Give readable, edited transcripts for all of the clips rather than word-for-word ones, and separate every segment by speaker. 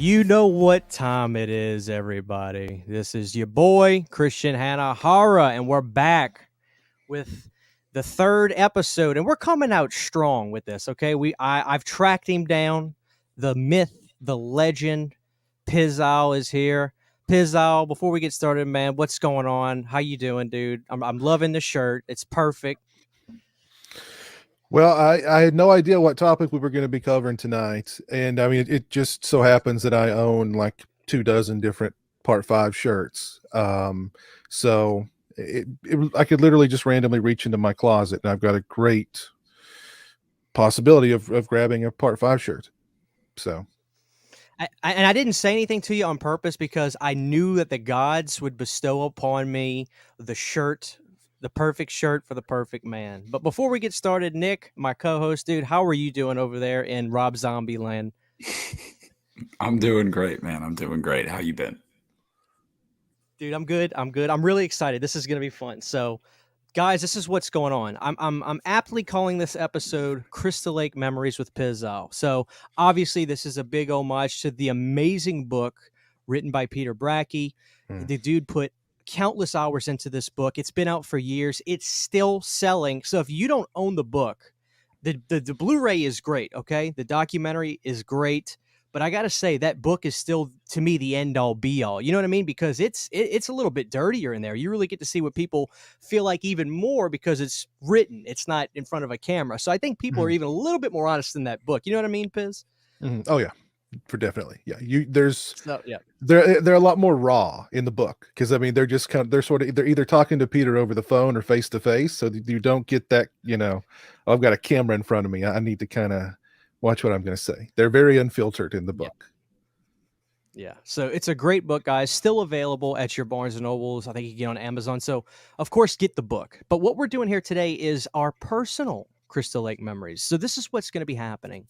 Speaker 1: You know what time it is, everybody. This is your boy, Christian Hanahara, and we're back with the third episode, and we're coming out strong with this, okay? I've tracked him down. The myth, the legend, Pizowell is here. Pizowell, before we get started, man, what's going on? How you doing, dude? I'm loving the shirt. It's perfect.
Speaker 2: Well, I had no idea what topic we were going to be covering tonight. And I mean, it just so happens that I own like 2 dozen different Part 5 shirts. So I could literally just randomly reach into my closet and I've got a great possibility of grabbing a Part 5 shirt. So,
Speaker 1: And I didn't say anything to you on purpose because I knew that the gods would bestow upon me the shirt, the perfect shirt for the perfect man. But before we get started, Nick, my co-host, dude, how are you doing over there in Rob Zombie land?
Speaker 3: I'm doing great, man. I'm doing great. How you been?
Speaker 1: Dude, I'm good. I'm good. I'm really excited. This is gonna be fun. So, guys, this is what's going on. I'm aptly calling this episode Crystal Lake Memories with Pizzow. So obviously this is a big homage to the amazing book written by Peter Brackey. The dude put countless hours into this book. It's been out for years. It's still selling. So if you don't own the book, the Blu-ray is great, okay? The documentary is great. But I gotta say that book is still, to me, the end all be all. You know what I mean? Because it's a little bit dirtier in there. You really get to see what people feel like even more because it's written. It's not in front of a camera. So I think people are even a little bit more honest in that book. You know what I mean, Piz?
Speaker 2: oh yeah, for definitely. Yeah. There's
Speaker 1: Yeah.
Speaker 2: they're a lot more raw in the book because I mean they're either talking to Peter over the phone or face to face, so you don't get that, I've got a camera in front of me. I need to kind of watch what I'm going to say. They're very unfiltered in the book.
Speaker 1: Yeah. So it's a great book, guys. Still available at your Barnes and Nobles. I think you can get on Amazon. So of course, get the book. But what we're doing here today is our personal Crystal Lake memories. So this is what's going to be happening.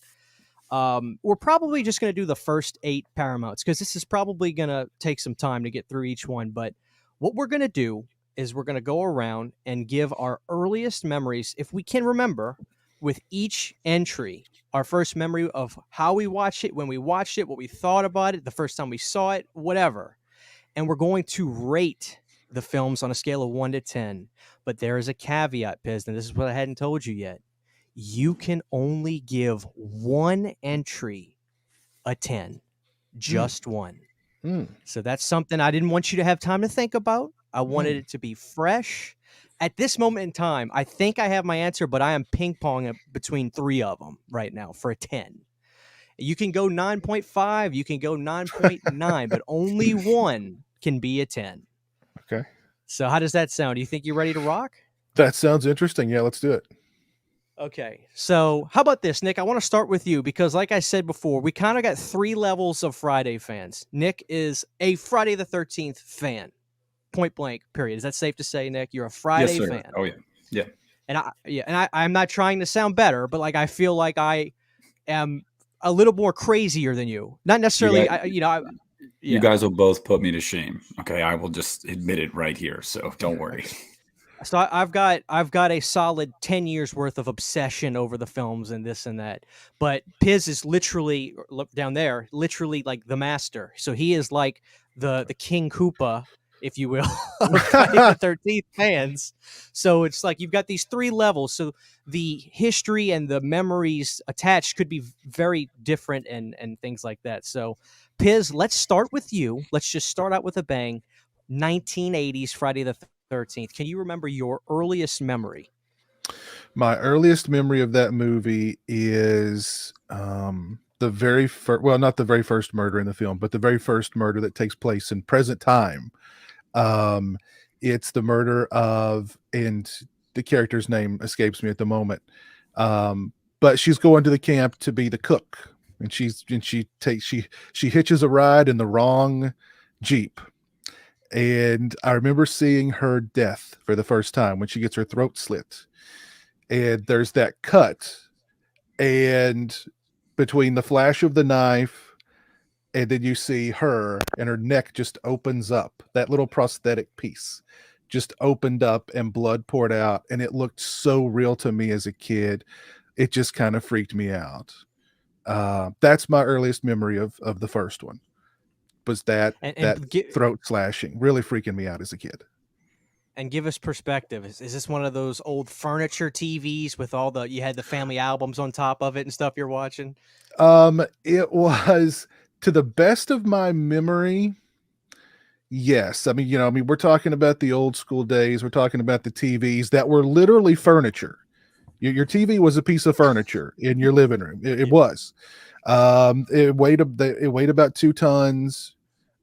Speaker 1: We're probably just going to do the first 8 Paramounts because this is probably going to take some time to get through each one. But what we're going to do is we're going to go around and give our earliest memories, if we can remember, with each entry. Our first memory of how we watched it, when we watched it, what we thought about it, the first time we saw it, whatever. And we're going to rate the films on a scale of 1 to 10. But there is a caveat, Piz, and this is what I hadn't told you yet. You can only give one entry a 10, just one. So that's something I didn't want you to have time to think about. I wanted it to be fresh. At this moment in time, I think I have my answer, but I am ping-ponging between 3 of them right now for a 10. You can go 9.5, you can go 9.9, but only one can be a 10.
Speaker 2: Okay.
Speaker 1: So how does that sound? Do you think you're ready to rock?
Speaker 2: That sounds interesting. Yeah, let's do it.
Speaker 1: Okay, so how about this, Nick? I want to start with you because, like I said before, we kind of got 3 levels of Friday fans. Nick is a Friday the 13th fan, point blank, period. Is that safe to say, Nick? You're a Friday
Speaker 3: Yes, sir.
Speaker 1: fan.
Speaker 3: Oh yeah, yeah.
Speaker 1: And I'm not trying to sound better, but like I feel like I am a little more crazier than you. Not necessarily,
Speaker 3: You guys will both put me to shame. Okay, I will just admit it right here. So don't worry.
Speaker 1: So I've got a solid 10 years worth of obsession over the films and this and that. But Piz is literally, look down there, literally like the master. So he is like the King Koopa, if you will, of Friday the 13th fans. So it's like you've got these 3 levels. So the history and the memories attached could be very different and things like that. So Piz, let's start with you. Let's just start out with a bang. 1980s Friday the 13th. Can you remember your earliest memory?
Speaker 2: My earliest memory of that movie is the very first, well, not the very first murder in the film, but the very first murder that takes place in present time. It's the murder of, and the character's name escapes me at the moment. But she's going to the camp to be the cook, and she hitches a ride in the wrong Jeep. And I remember seeing her death for the first time when she gets her throat slit. And there's that cut, and between the flash of the knife and then you see her and her neck just opens up, that little prosthetic piece just opened up and blood poured out, and it looked so real to me as a kid. It just kind of freaked me out. That's my earliest memory of the first one. Was that
Speaker 1: And give
Speaker 2: throat slashing really freaking me out as a kid?
Speaker 1: and give us perspective. Is this one of those old furniture TVs with all the you had the family albums on top of it and stuff you're watching?
Speaker 2: It was, to the best of my memory, yes. I mean, we're talking about the old school days. We're talking about the TVs that were literally furniture. Your TV was a piece of furniture in your living room. It
Speaker 1: Yeah.
Speaker 2: was. It weighed about 2 tons,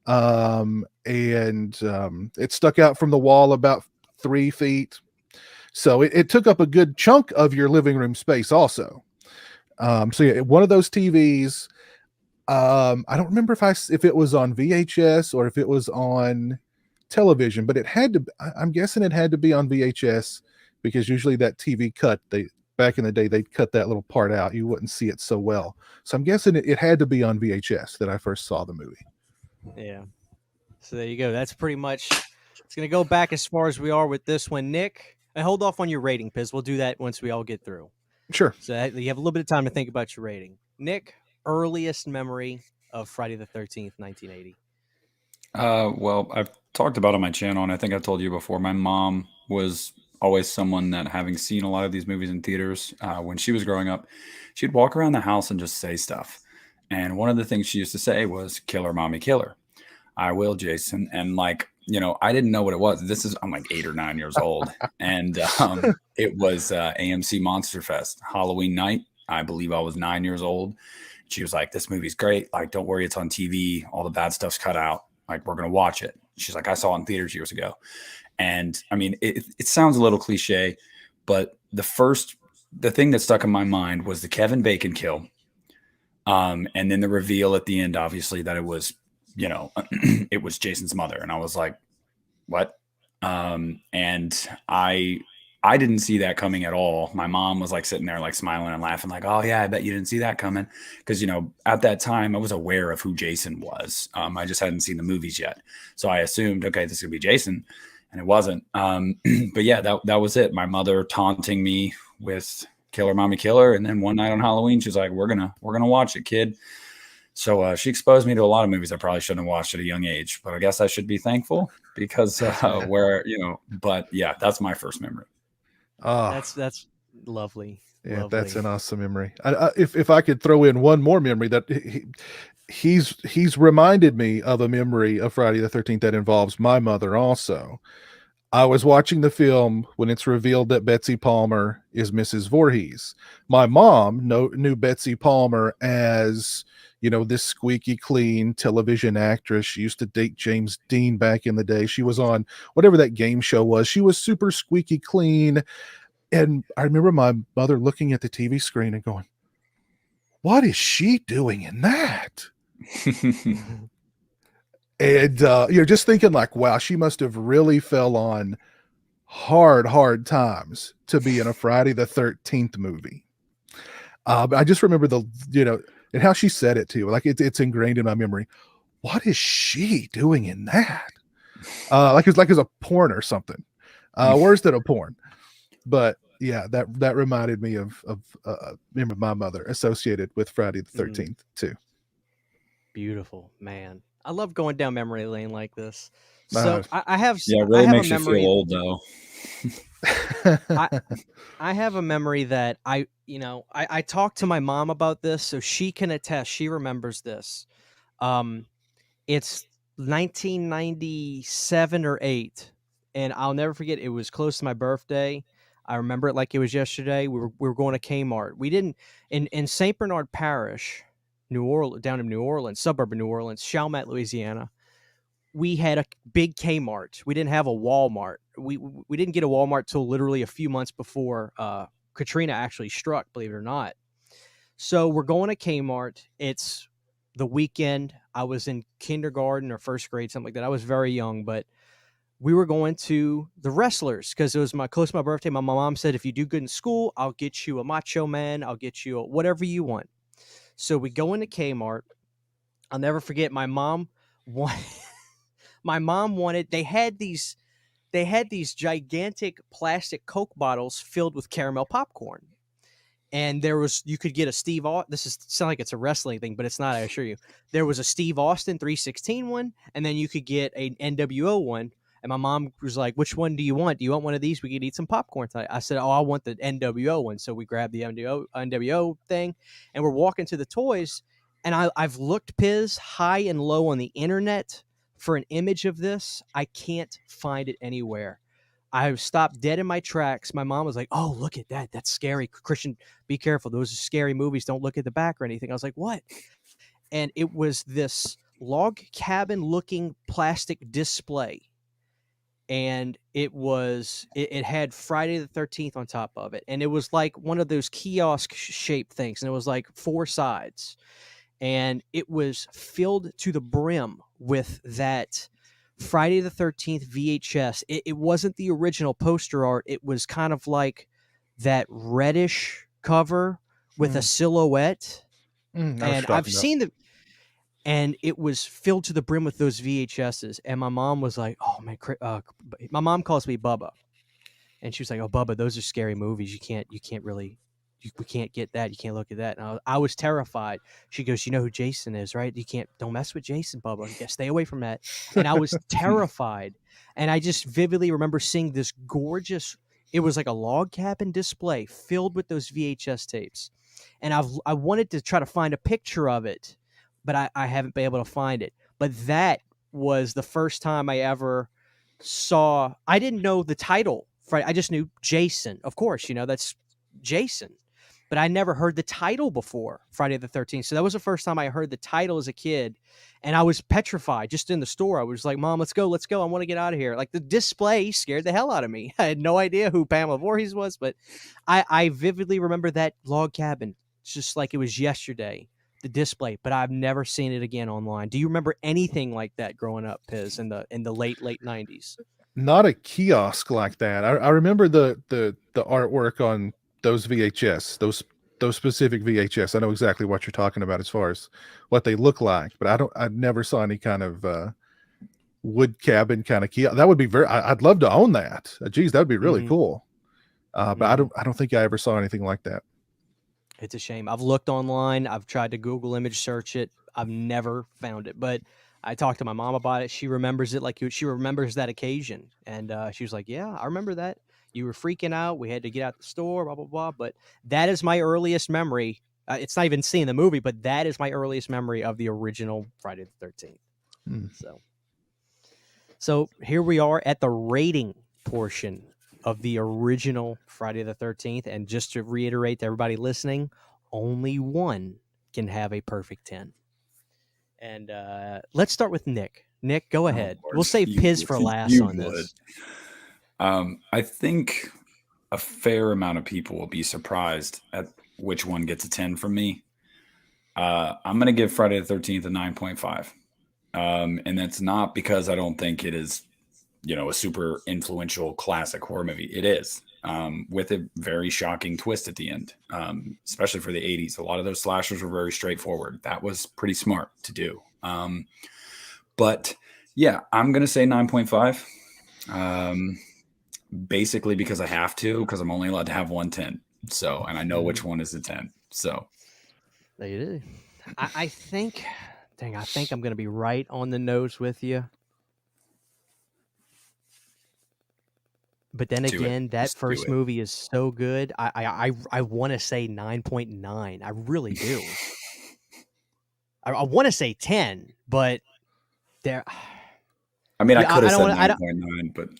Speaker 2: and it stuck out from the wall about 3 feet. So it took up a good chunk of your living room space, also. So yeah, one of those TVs. I don't remember if it was on VHS or if it was on television, but it had to. I'm guessing it had to be on VHS, because usually that TV cut, they back in the day they'd cut that little part out. You wouldn't see it so well. So I'm guessing it had to be on VHS that I first saw the movie.
Speaker 1: Yeah. So there you go. That's pretty much. It's gonna go back as far as we are with this one, Nick. And hold off on your rating, Piz. We'll do that once we all get through.
Speaker 2: Sure.
Speaker 1: So you have a little bit of time to think about your rating. Nick, earliest memory of Friday the 13th, 1980.
Speaker 3: Well, I've talked about on my channel, and I think I've told you before, my mom was always someone that, having seen a lot of these movies in theaters when she was growing up, she'd walk around the house and just say stuff. And one of the things she used to say was, "Killer, mommy, killer. I will, Jason." And like, I didn't know what it was. I'm like 8 or 9 years old. And it was AMC Monster Fest, Halloween night. I believe I was 9 years old. She was like, "This movie's great. Like, don't worry, it's on TV. All the bad stuff's cut out. Like, we're going to watch it." She's like, "I saw it in theaters years ago." And I mean, it sounds a little cliche, but the thing that stuck in my mind was the Kevin Bacon kill. And then the reveal at the end, obviously, that it was, it was Jason's mother. And I was like, what? And I didn't see that coming at all. My mom was like sitting there, like smiling and laughing, like, "Oh yeah, I bet you didn't see that coming." Because, at that time I was aware of who Jason was. I just hadn't seen the movies yet. So I assumed, okay, this is gonna be Jason. And it wasn't. But yeah, that was it. My mother taunting me with "Killer, mommy, killer." And then one night on Halloween, she's like, we're gonna watch it, kid. So she exposed me to a lot of movies I probably shouldn't have watched at a young age, but I guess I should be thankful, because but yeah, that's my first memory.
Speaker 1: That's lovely.
Speaker 2: Yeah,
Speaker 1: Lovely.
Speaker 2: that's an awesome memory. If I could throw in one more memory, that he's reminded me of a memory of Friday the 13th that involves my mother also. I was watching the film when it's revealed that Betsy Palmer is Mrs. Voorhees. My mom knew Betsy Palmer as, this squeaky clean television actress. She used to date James Dean back in the day. She was on whatever that game show was. She was super squeaky clean. And I remember my mother looking at the TV screen and going, "What is she doing in that?" And you're just thinking like, wow, she must have really fell on hard times to be in a Friday the 13th movie. I just remember and how she said it too. Like it's ingrained in my memory. What is she doing in that? Like it's a porn or something. Worse than a porn. But yeah, that reminded me of my mother associated with Friday the 13th too.
Speaker 1: Beautiful, man. I love going down memory lane like this. So I have
Speaker 3: yeah, it
Speaker 1: I
Speaker 3: really
Speaker 1: have
Speaker 3: makes
Speaker 1: a
Speaker 3: you
Speaker 1: memory.
Speaker 3: feel old though.
Speaker 1: I have a memory that I talked to my mom about this, so she can attest. She remembers this. It's 1997 or 8, and I'll never forget. It was close to my birthday. I remember it like it was yesterday. We were going to Kmart. We didn't in Saint Bernard Parish, New Orleans, down in New Orleans, suburb of New Orleans, Chalmette, Louisiana. We had a big Kmart. We didn't have a Walmart. We didn't get a Walmart till literally a few months before Katrina actually struck, believe it or not. So we're going to Kmart. It's the weekend. I was in kindergarten or first grade, something like that. I was very young, but we were going to the Wrestlers because it was close to my birthday. My mom said, if you do good in school, I'll get you a Macho Man. I'll get you whatever you want. So we go into Kmart. I'll never forget my mom wanted, they had these gigantic plastic Coke bottles filled with caramel popcorn. and you could get a this is sound like it's a wrestling thing, but it's not, I assure you. There was a Steve Austin 316 one, and then you could get a NWO one. And my mom was like, which one do you want? Do you want one of these? We could eat some popcorn tonight. I said, oh, I want the NWO one. So we grabbed the NWO thing, and we're walking to the toys. And I've looked, Piz, high and low on the internet for an image of this. I can't find it anywhere. I stopped dead in my tracks. My mom was like, oh, look at that. That's scary. Christian, be careful. Those are scary movies. Don't look at the back or anything. I was like, what? And it was this log cabin looking plastic display. And it had Friday the 13th on top of it. And it was like one of those kiosk shaped things. And it was like 4 sides. And it was filled to the brim with that Friday the 13th VHS. It wasn't the original poster art. It was kind of like that reddish cover with a silhouette. And I've seen and it was filled to the brim with those VHSs. And my mom was like, oh man, my mom calls me Bubba. And she was like, oh, Bubba, those are scary movies. We can't get that. You can't look at that. And I was terrified. She goes, you know who Jason is, right? Don't mess with Jason, Bubba. You gotta stay away from that. And I was terrified. And I just vividly remember seeing this gorgeous, it was like a log cabin display filled with those VHS tapes. And I wanted to try to find a picture of it, but I haven't been able to find it. But that was the first time I ever saw, I didn't know the title. I just knew Jason. Of course, that's Jason. But I never heard the title before, Friday the 13th. So that was the first time I heard the title as a kid. And I was petrified just in the store. I was like, Mom, let's go. I want to get out of here. Like, the display scared the hell out of me. I had no idea who Pamela Voorhees was, but I vividly remember that log cabin. It's just like it was yesterday, the display, but I've never seen it again online. Do you remember anything like that growing up, Piz, in the late 90s?
Speaker 2: Not a kiosk like that. I remember the artwork on those VHS, those specific VHS. I know exactly what you're talking about as far as what they look like, but I never saw any kind of wood cabin kind of kiosk. That would be I'd love to own that. Geez, that would be really cool. But I don't think I ever saw anything like that.
Speaker 1: It's a shame. I've looked online. I've tried to Google image search it. I've never found it, but I talked to my mom about it. She remembers it she remembers that occasion. And she was like, yeah, I remember that. You were freaking out. We had to get out the store, blah, blah, blah. But that is my earliest memory. It's not even seeing the movie, but that is my earliest memory of the original Friday the 13th. So here we are at the rating portion of the original Friday the 13th. And just to reiterate to everybody listening, only one can have a perfect 10. And let's start with Nick. Nick, go ahead. We'll save Piz for last on this.
Speaker 3: I think a fair amount of people will be surprised at which one gets a 10 from me. I'm going to give Friday the 13th a 9.5. And that's not because I don't think it is, a super influential classic horror movie. It is, with a very shocking twist at the end, especially for the 80s. A lot of those slashers were very straightforward. That was pretty smart to do. But yeah, I'm going to say 9.5. Basically because I have to, because I'm only allowed to have 110. So, and I know which one is the 10. So
Speaker 1: there you do. I think I'm going to be right on the nose with you. But then again, that first movie is so good. I want to say 9.9. I really do. I want to say 10, but there.
Speaker 3: I mean, I could have said 9.9, but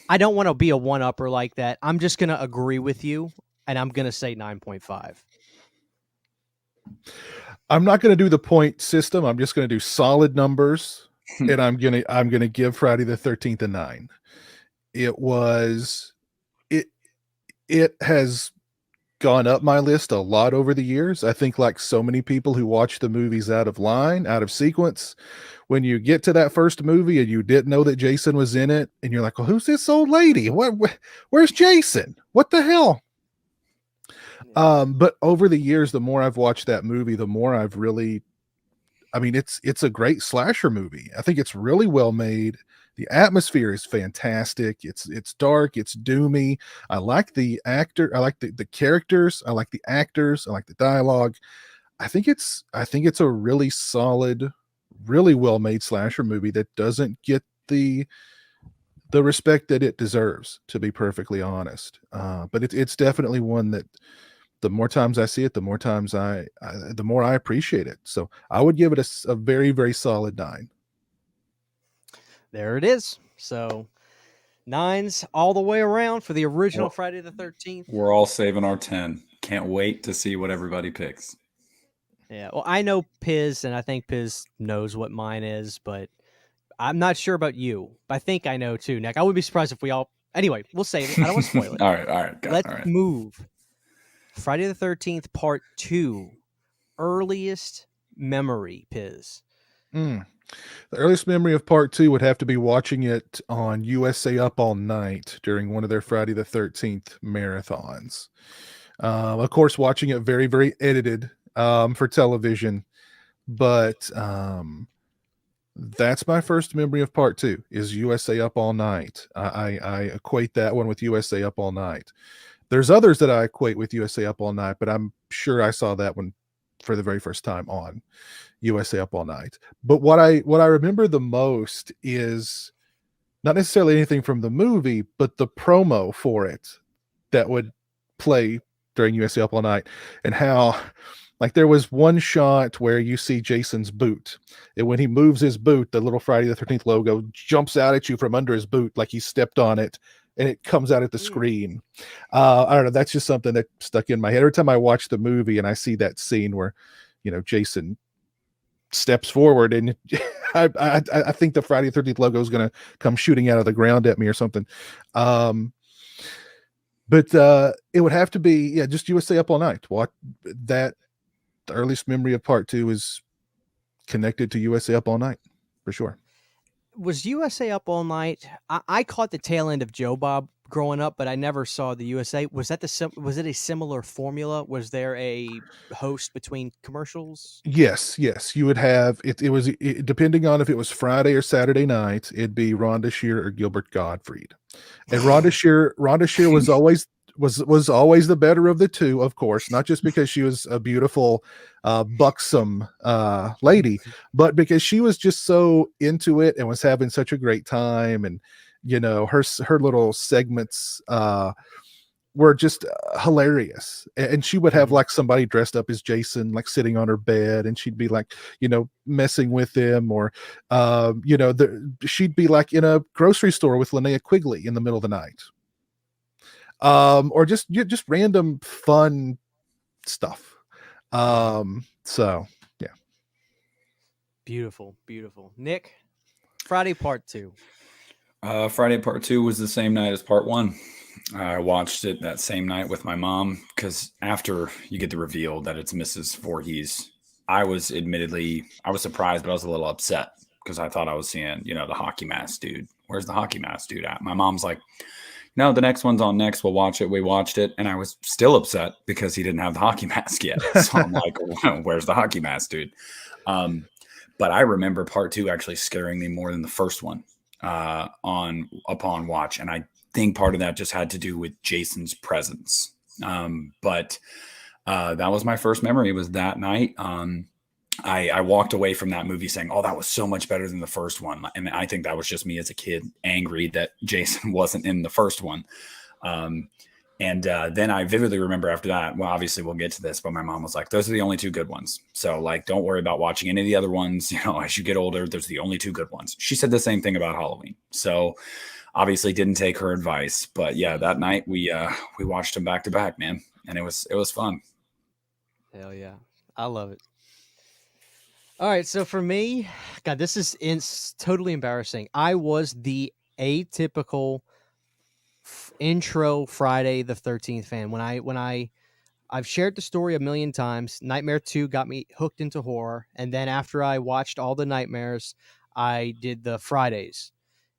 Speaker 1: I don't want to be a one-upper like that. I'm just going to agree with you, and I'm going to say 9.5.
Speaker 2: I'm not going to do the point system. I'm just going to do solid numbers, and I'm going to give Friday the 13th a 9. It has gone up my list a lot over the years. I think, like so many people who watch the movies out of line, out of sequence, when you get to that first movie and you didn't know that Jason was in it, and you're like, well, who's this old lady? Where's Jason? What the hell? But over the years, the more I've watched that movie, the more I've really I mean, it's a great slasher movie. I think it's really well made. The atmosphere is fantastic. It's dark, it's doomy. I like the actor, I like the characters, I like the actors, I like the dialogue. I think it's a really solid, really well made slasher movie that doesn't get the respect that it deserves, to be perfectly honest. But it's definitely one that the more times I see it, the more times the more I appreciate it. So I would give it a very, very solid 9.
Speaker 1: There it is. So nines all the way around for the original
Speaker 3: We're,
Speaker 1: Friday the 13th.
Speaker 3: we're all saving our 10. Can't wait to see what everybody picks.
Speaker 1: Yeah. Well, I know Piz, and I think Piz knows what mine is, but I'm not sure about you. I think I know too, Nick. I would be surprised if we all. Anyway, we'll save it. I don't want to spoil it.
Speaker 3: All right, got
Speaker 1: Let's
Speaker 3: all right.
Speaker 1: move. Friday the 13th, Part 2. Earliest memory, Piz.
Speaker 2: Mm. The earliest memory of part 2 would have to be watching it on USA Up All Night during one of their Friday the 13th marathons. Of course, watching it very, very edited for television, but that's my first memory of part 2 is USA Up All Night. I equate that one with USA Up All Night. There's others that I equate with USA Up All Night, but I'm sure I saw that one for the very first time on USA Up All Night. But what I remember the most is not necessarily anything from the movie, but the promo for it that would play during USA Up All Night, and how like there was one shot where you see Jason's boot, and when he moves his boot, the little Friday the 13th logo jumps out at you from under his boot like he stepped on it, and it comes out at the screen. I don't know, that's just something that stuck in my head every time I watch the movie and I see that scene where Jason steps forward, and I think the Friday the 13th logo is going to come shooting out of the ground at me or something. But it would have to be just USA Up All Night. What that the earliest memory of part 2 is connected to USA Up All Night for sure.
Speaker 1: Was USA Up All Night? I caught the tail end of Joe Bob growing up, but I never saw the USA. Was was it a similar formula? Was there a host between commercials?
Speaker 2: Yes, you would have it. It was depending on if it was Friday or Saturday night. It'd be Rhonda Shear or Gilbert Gottfried, and Rhonda Shear was always the better of the two, of course, not just because she was a beautiful, buxom lady, but because she was just so into it and was having such a great time, and her little segments were just hilarious. And she would have like somebody dressed up as Jason, like sitting on her bed, and she'd be like, messing with him, or, she'd be like in a grocery store with Linnea Quigley in the middle of the night. Or just random fun stuff. So yeah.
Speaker 1: Beautiful, beautiful. Nick, Friday Part 2.
Speaker 3: Friday Part 2 was the same night as Part 1. I watched it that same night with my mom because after you get the reveal that it's Mrs. Voorhees, I was surprised, but I was a little upset because I thought I was seeing, the hockey mask dude. Where's the hockey mask dude at? My mom's like, no, the next one's on next. We'll watch it. We watched it. And I was still upset because he didn't have the hockey mask yet. So I'm like, where's the hockey mask dude? But I remember Part 2 actually scaring me more than the first one upon watch. And I think part of that just had to do with Jason's presence. But that was my first memory, was that night. I walked away from that movie saying, oh, that was so much better than the first one. And I think that was just me as a kid angry that Jason wasn't in the first one. And then I vividly remember after that, well, obviously we'll get to this, but my mom was like, those are the only two good ones. So like, don't worry about watching any of the other ones. As you get older, there's the only two good ones. She said the same thing about Halloween. So obviously didn't take her advice, but yeah, that night we watched them back to back, man. And it was fun.
Speaker 1: Hell yeah. I love it. All right. So for me, God, this is totally embarrassing. I was the atypical intro Friday the 13th fan. I've shared the story a million times. Nightmare 2 got me hooked into horror. And then after I watched all the nightmares, I did the Fridays.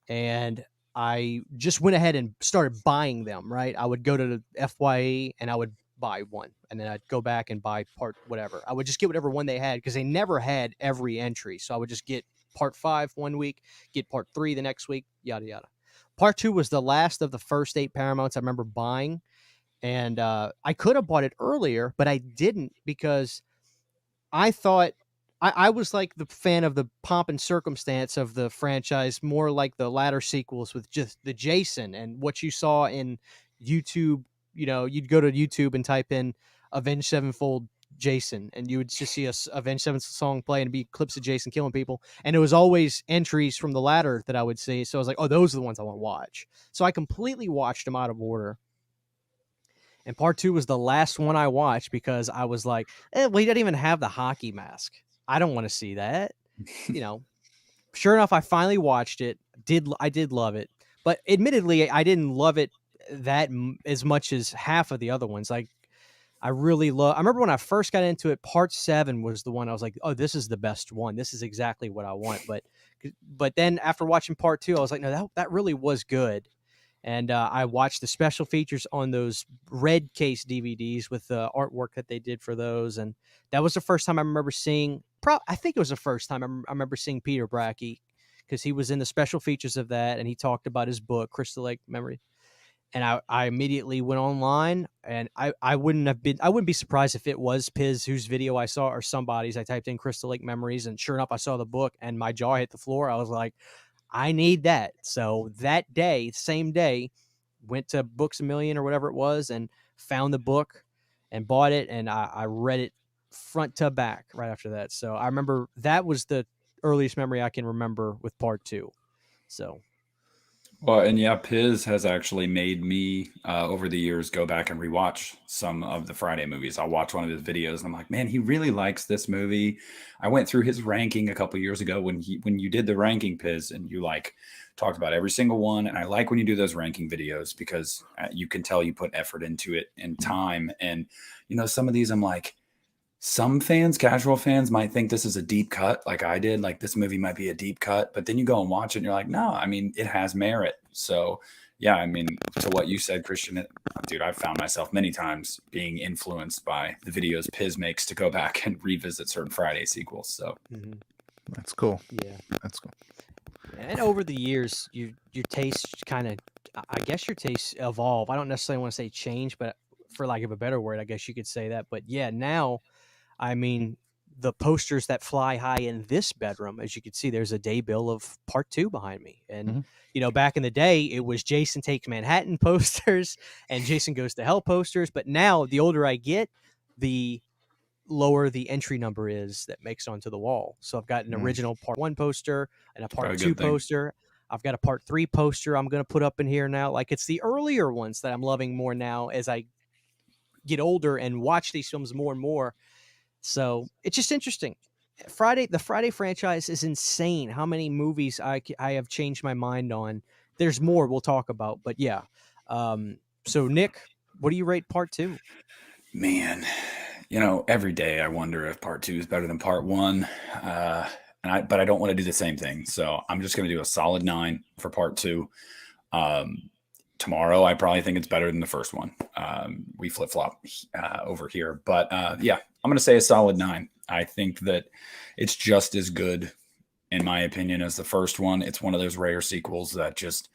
Speaker 1: And I just went ahead and started buying them, right? I would go to the FYE and I would buy one, and then I'd go back and buy part whatever. I would just get whatever one they had because they never had every entry. So I would just get part 5 one week, get part 3 the next week, yada yada. Part 2 was the last of the first 8 Paramounts I remember buying, and I could have bought it earlier, but I didn't because I thought I was like the fan of the pomp and circumstance of the franchise, more like the latter sequels with just the Jason and what you saw in YouTube. You know, you'd go to YouTube and type in Avenged Sevenfold Jason, and you would just see a Avenged Sevenfold song play and be clips of Jason killing people. And it was always entries from the latter that I would see. So I was like, oh, those are the ones I want to watch. So I completely watched them out of order. And part 2 was the last one I watched because I was like, well, he doesn't even have the hockey mask. I don't want to see that. You know, sure enough, I finally watched it. I did love it. But admittedly, I didn't love it that as much as half of the other ones. Like, I remember when I first got into it, part 7 was the one I was like, oh, this is the best one. This is exactly what I want. But then after watching part 2, I was like, no, that really was good. And I watched the special features on those red case DVDs with the artwork that they did for those. And that was the first time I remember seeing, I think it was the first time I remember seeing Peter Brackey, because he was in the special features of that. And he talked about his book, Crystal Lake Memory. And I immediately went online, and I wouldn't be surprised if it was Piz whose video I saw or somebody's. I typed in Crystal Lake Memories, and sure enough, I saw the book and my jaw hit the floor. I was like, I need that. So that day, same day, went to Books A Million or whatever it was and found the book and bought it. And I read it front to back right after that. So I remember that was the earliest memory I can remember with part 2. So.
Speaker 3: Well, and yeah, Piz has actually made me over the years go back and rewatch some of the Friday movies. I'll watch one of his videos and I'm like, man, he really likes this movie. I went through his ranking a couple years ago when you did the ranking, Piz, and you like talked about every single one. And I like when you do those ranking videos because you can tell you put effort into it and time. And you know, some of these I'm like, some fans, casual fans, might think this is a deep cut, like I did. Like this movie might be a deep cut, but then you go and watch it and you're like, no, I mean, it has merit. So yeah, I mean, to what you said, Christian, dude, I've found myself many times being influenced by the videos Piz makes to go back and revisit certain Friday sequels. So
Speaker 2: That's cool.
Speaker 1: Yeah,
Speaker 2: That's cool.
Speaker 1: and over the years, your tastes kind of, I guess your tastes evolve. I don't necessarily want to say change, but for lack of a better word, I guess you could say that. But yeah, now, I mean, the posters that fly high in this bedroom, as you can see, there's a day bill of part 2 behind me. And, you know, back in the day, it was Jason Takes Manhattan posters and Jason Goes to Hell posters. But now, the older I get, the lower the entry number is that makes it onto the wall. So I've got an original part 1 poster and a part 2 poster. I've got a part 3 poster I'm going to put up in here now. Like, it's the earlier ones that I'm loving more now as I get older and watch these films more and more. So it's just interesting. The Friday franchise is insane. How many movies I have changed my mind on. There's more we'll talk about, but yeah. So Nick, what do you rate part 2?
Speaker 3: Man, you know, every day I wonder if part 2 is better than part 1. But I don't want to do the same thing. So I'm just going to do a solid 9 for part 2. Tomorrow, I probably think it's better than the first one. We flip-flop over here. But yeah, I'm going to say a solid 9. I think that it's just as good, in my opinion, as the first one. It's one of those rare sequels that just,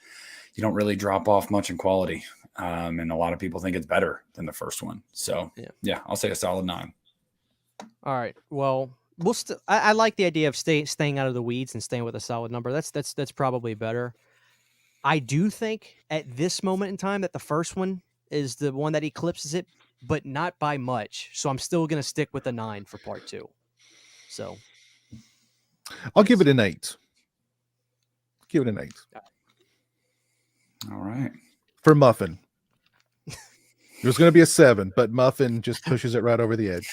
Speaker 3: you don't really drop off much in quality. And a lot of people think it's better than the first one. So yeah, I'll say a solid 9.
Speaker 1: All right. Well, I like the idea of staying out of the weeds and staying with a solid number. That's probably better. I do think at this moment in time that the first one is the one that eclipses it, but not by much. So I'm still going to stick with a 9 for part 2. So
Speaker 2: I'll give it an 8. Give it an 8.
Speaker 3: All right.
Speaker 2: For Muffin. There's going to be a 7, but Muffin just pushes it right over the edge.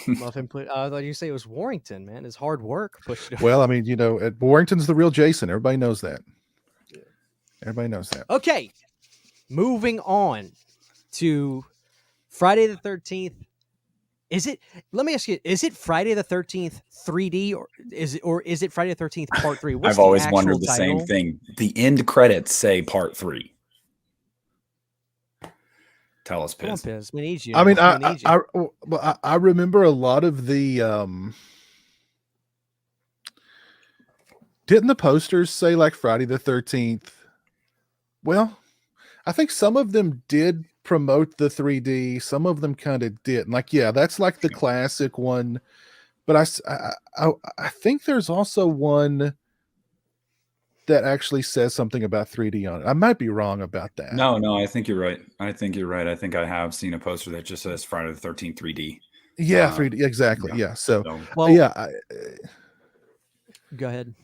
Speaker 1: Muffin I thought you say it was Warrington, man. His hard work pushed it.
Speaker 2: Well, I mean, you know, Warrington's the real Jason. Everybody knows that. Everybody knows that.
Speaker 1: Okay. Moving on to Friday the 13th. Let me ask you, is it Friday the 13th 3D or is it Friday the 13th part 3?
Speaker 3: I've always wondered the same thing. The end credits say part 3. Tell us,
Speaker 1: Come on,
Speaker 3: Piz.
Speaker 1: Piz. We need you
Speaker 2: I
Speaker 1: now.
Speaker 2: mean,
Speaker 1: We need you.
Speaker 2: I remember a lot of the didn't the posters say like Friday the 13th? Well, I think some of them did promote the 3D. Some of them kind of didn't. Like, yeah, that's like the classic one. But I think there's also one that actually says something about 3D on it. I might be wrong about that.
Speaker 3: No, I think you're right. I think you're right. I think I have seen a poster that just says Friday the 13th 3D.
Speaker 2: Yeah, 3D exactly.
Speaker 3: Yeah.
Speaker 2: Yeah. So,
Speaker 1: Well,
Speaker 2: yeah.
Speaker 1: go ahead.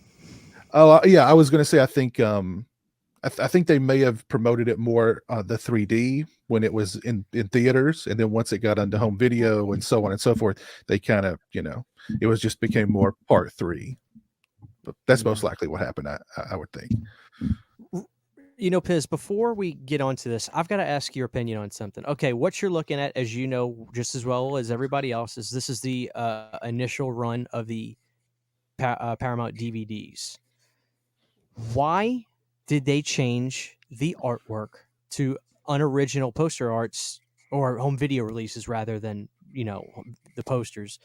Speaker 2: Oh, yeah. I was going to say I think I think they may have promoted it more the 3D when it was in theaters, and then once it got onto home video and so on and so forth, they kind of it was just became more part 3. But that's most likely what happened. I would think.
Speaker 1: Piz, before we get onto this, I've got to ask your opinion on something. Okay, what you're looking at, as you know, just as well as everybody else, is this is the initial run of the Paramount DVDs. Why did they change the artwork to unoriginal poster arts or home video releases rather than the posters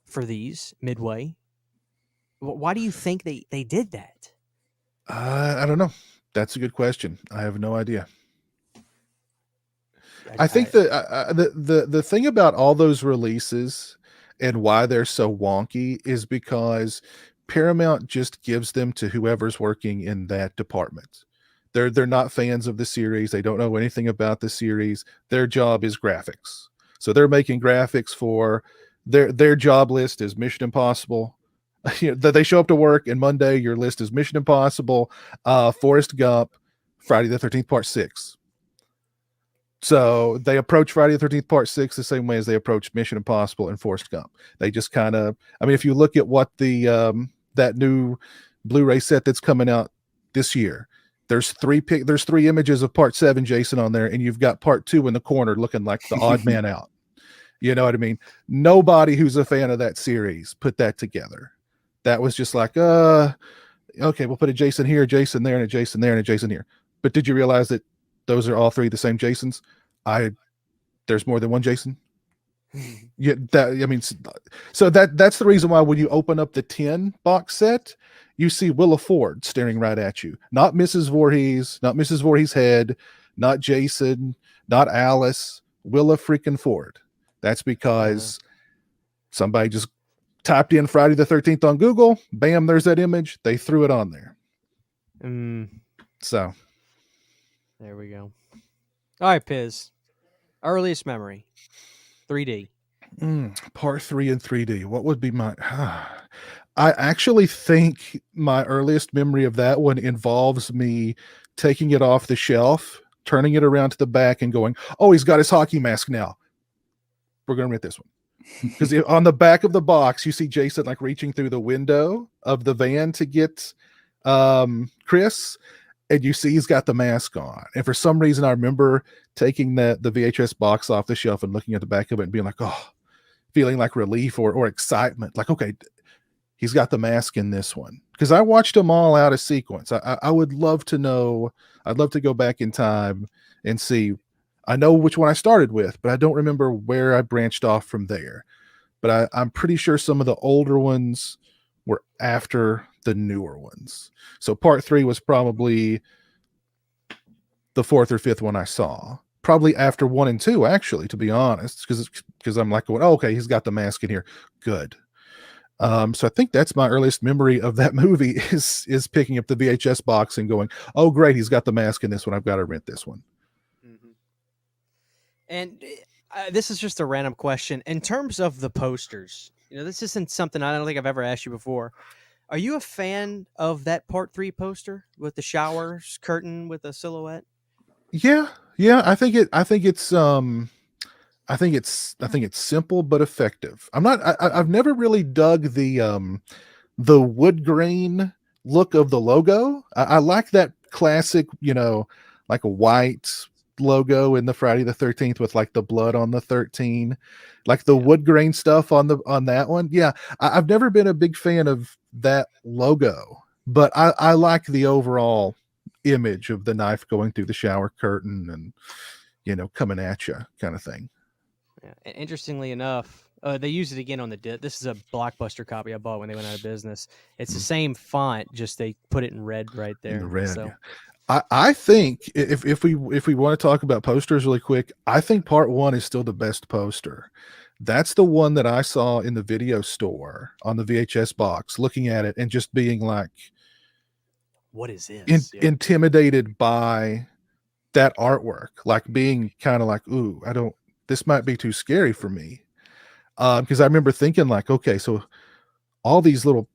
Speaker 1: for these midway? Why do you think they did that?
Speaker 2: I don't know. That's a good question. I have no idea. I think the thing about all those releases and why they're so wonky is because Paramount just gives them to whoever's working in that department. They're not fans of the series. They don't know anything about the series. Their job is graphics. So they're making graphics for their job list is Mission Impossible. They show up to work and Monday your list is Mission Impossible, Forrest Gump, Friday the 13th Part 6. So they approach Friday the 13th Part 6 the same way as they approach Mission Impossible and Forrest Gump. They just kind of, I mean, if you look at what the that new Blu-ray set that's coming out this year, there's three images of Part 7 Jason on there, and you've got Part 2 in the corner looking like the odd man out. You know what I mean? Nobody who's a fan of that series put that together. That was just like, okay, we'll put a Jason here, a Jason there, and a Jason there, and a Jason here. But did you realize that those are all three the same Jasons? There's more than one Jason. Yeah, so that's the reason why when you open up the 10 box set, you see Willa Ford staring right at you. Not Mrs. Voorhees, not Mrs. Voorhees' head, not Jason, not Alice, Willa freaking Ford. That's because somebody just typed in Friday the 13th on Google. Bam, there's that image. They threw it on there. So
Speaker 1: there we go. All right, Piz. Earliest memory, 3D.
Speaker 2: Part 3 in 3D. What would be my? I actually think my earliest memory of that one involves me taking it off the shelf, turning it around to the back, and going, "Oh, he's got his hockey mask now. We're gonna rent this one." Because on the back of the box, you see Jason like reaching through the window of the van to get Chris, and you see he's got the mask on. And for some reason, I remember taking the VHS box off the shelf and looking at the back of it and being like, oh, feeling like relief or excitement. Like, okay, he's got the mask in this one. Because I watched them all out of sequence. I would love to know. I'd love to go back in time and see. I know which one I started with, but I don't remember where I branched off from there. But I'm pretty sure some of the older ones were after the newer ones. So part 3 was probably the 4th or 5th one I saw. Probably after 1 and 2, actually, to be honest, because I'm like going, oh, okay, he's got the mask in here. Good. So I think that's my earliest memory of that movie is picking up the VHS box and going, oh, great, he's got the mask in this one. I've got to rent this one.
Speaker 1: And this is just a random question. In terms of the posters, this isn't something I don't think I've ever asked you before. Are you a fan of that Part 3 poster with the showers curtain with a silhouette?
Speaker 2: Yeah. I think it's simple but effective. I've never really dug the wood grain look of the logo. I like that classic, like a white logo in the Friday the 13th with like the blood on the 13, like the wood grain stuff on that one. Yeah, I've never been a big fan of that logo, but I like the overall image of the knife going through the shower curtain, and coming at you kind of thing.
Speaker 1: Yeah. And interestingly enough, they use it again on the this is a Blockbuster copy I bought when they went out of business. It's the
Speaker 2: Mm,
Speaker 1: same font, just they put it in red right
Speaker 2: in the
Speaker 1: there.
Speaker 2: red,
Speaker 1: So
Speaker 2: yeah. I think if we want to talk about posters really quick, I think part one is still the best poster. That's the one that I saw in the video store on the VHS box, looking at it and just being like
Speaker 1: what is this? Yeah.
Speaker 2: intimidated by that artwork, like being kind of like, ooh, this might be too scary for me. Because I remember thinking like, okay, so all these little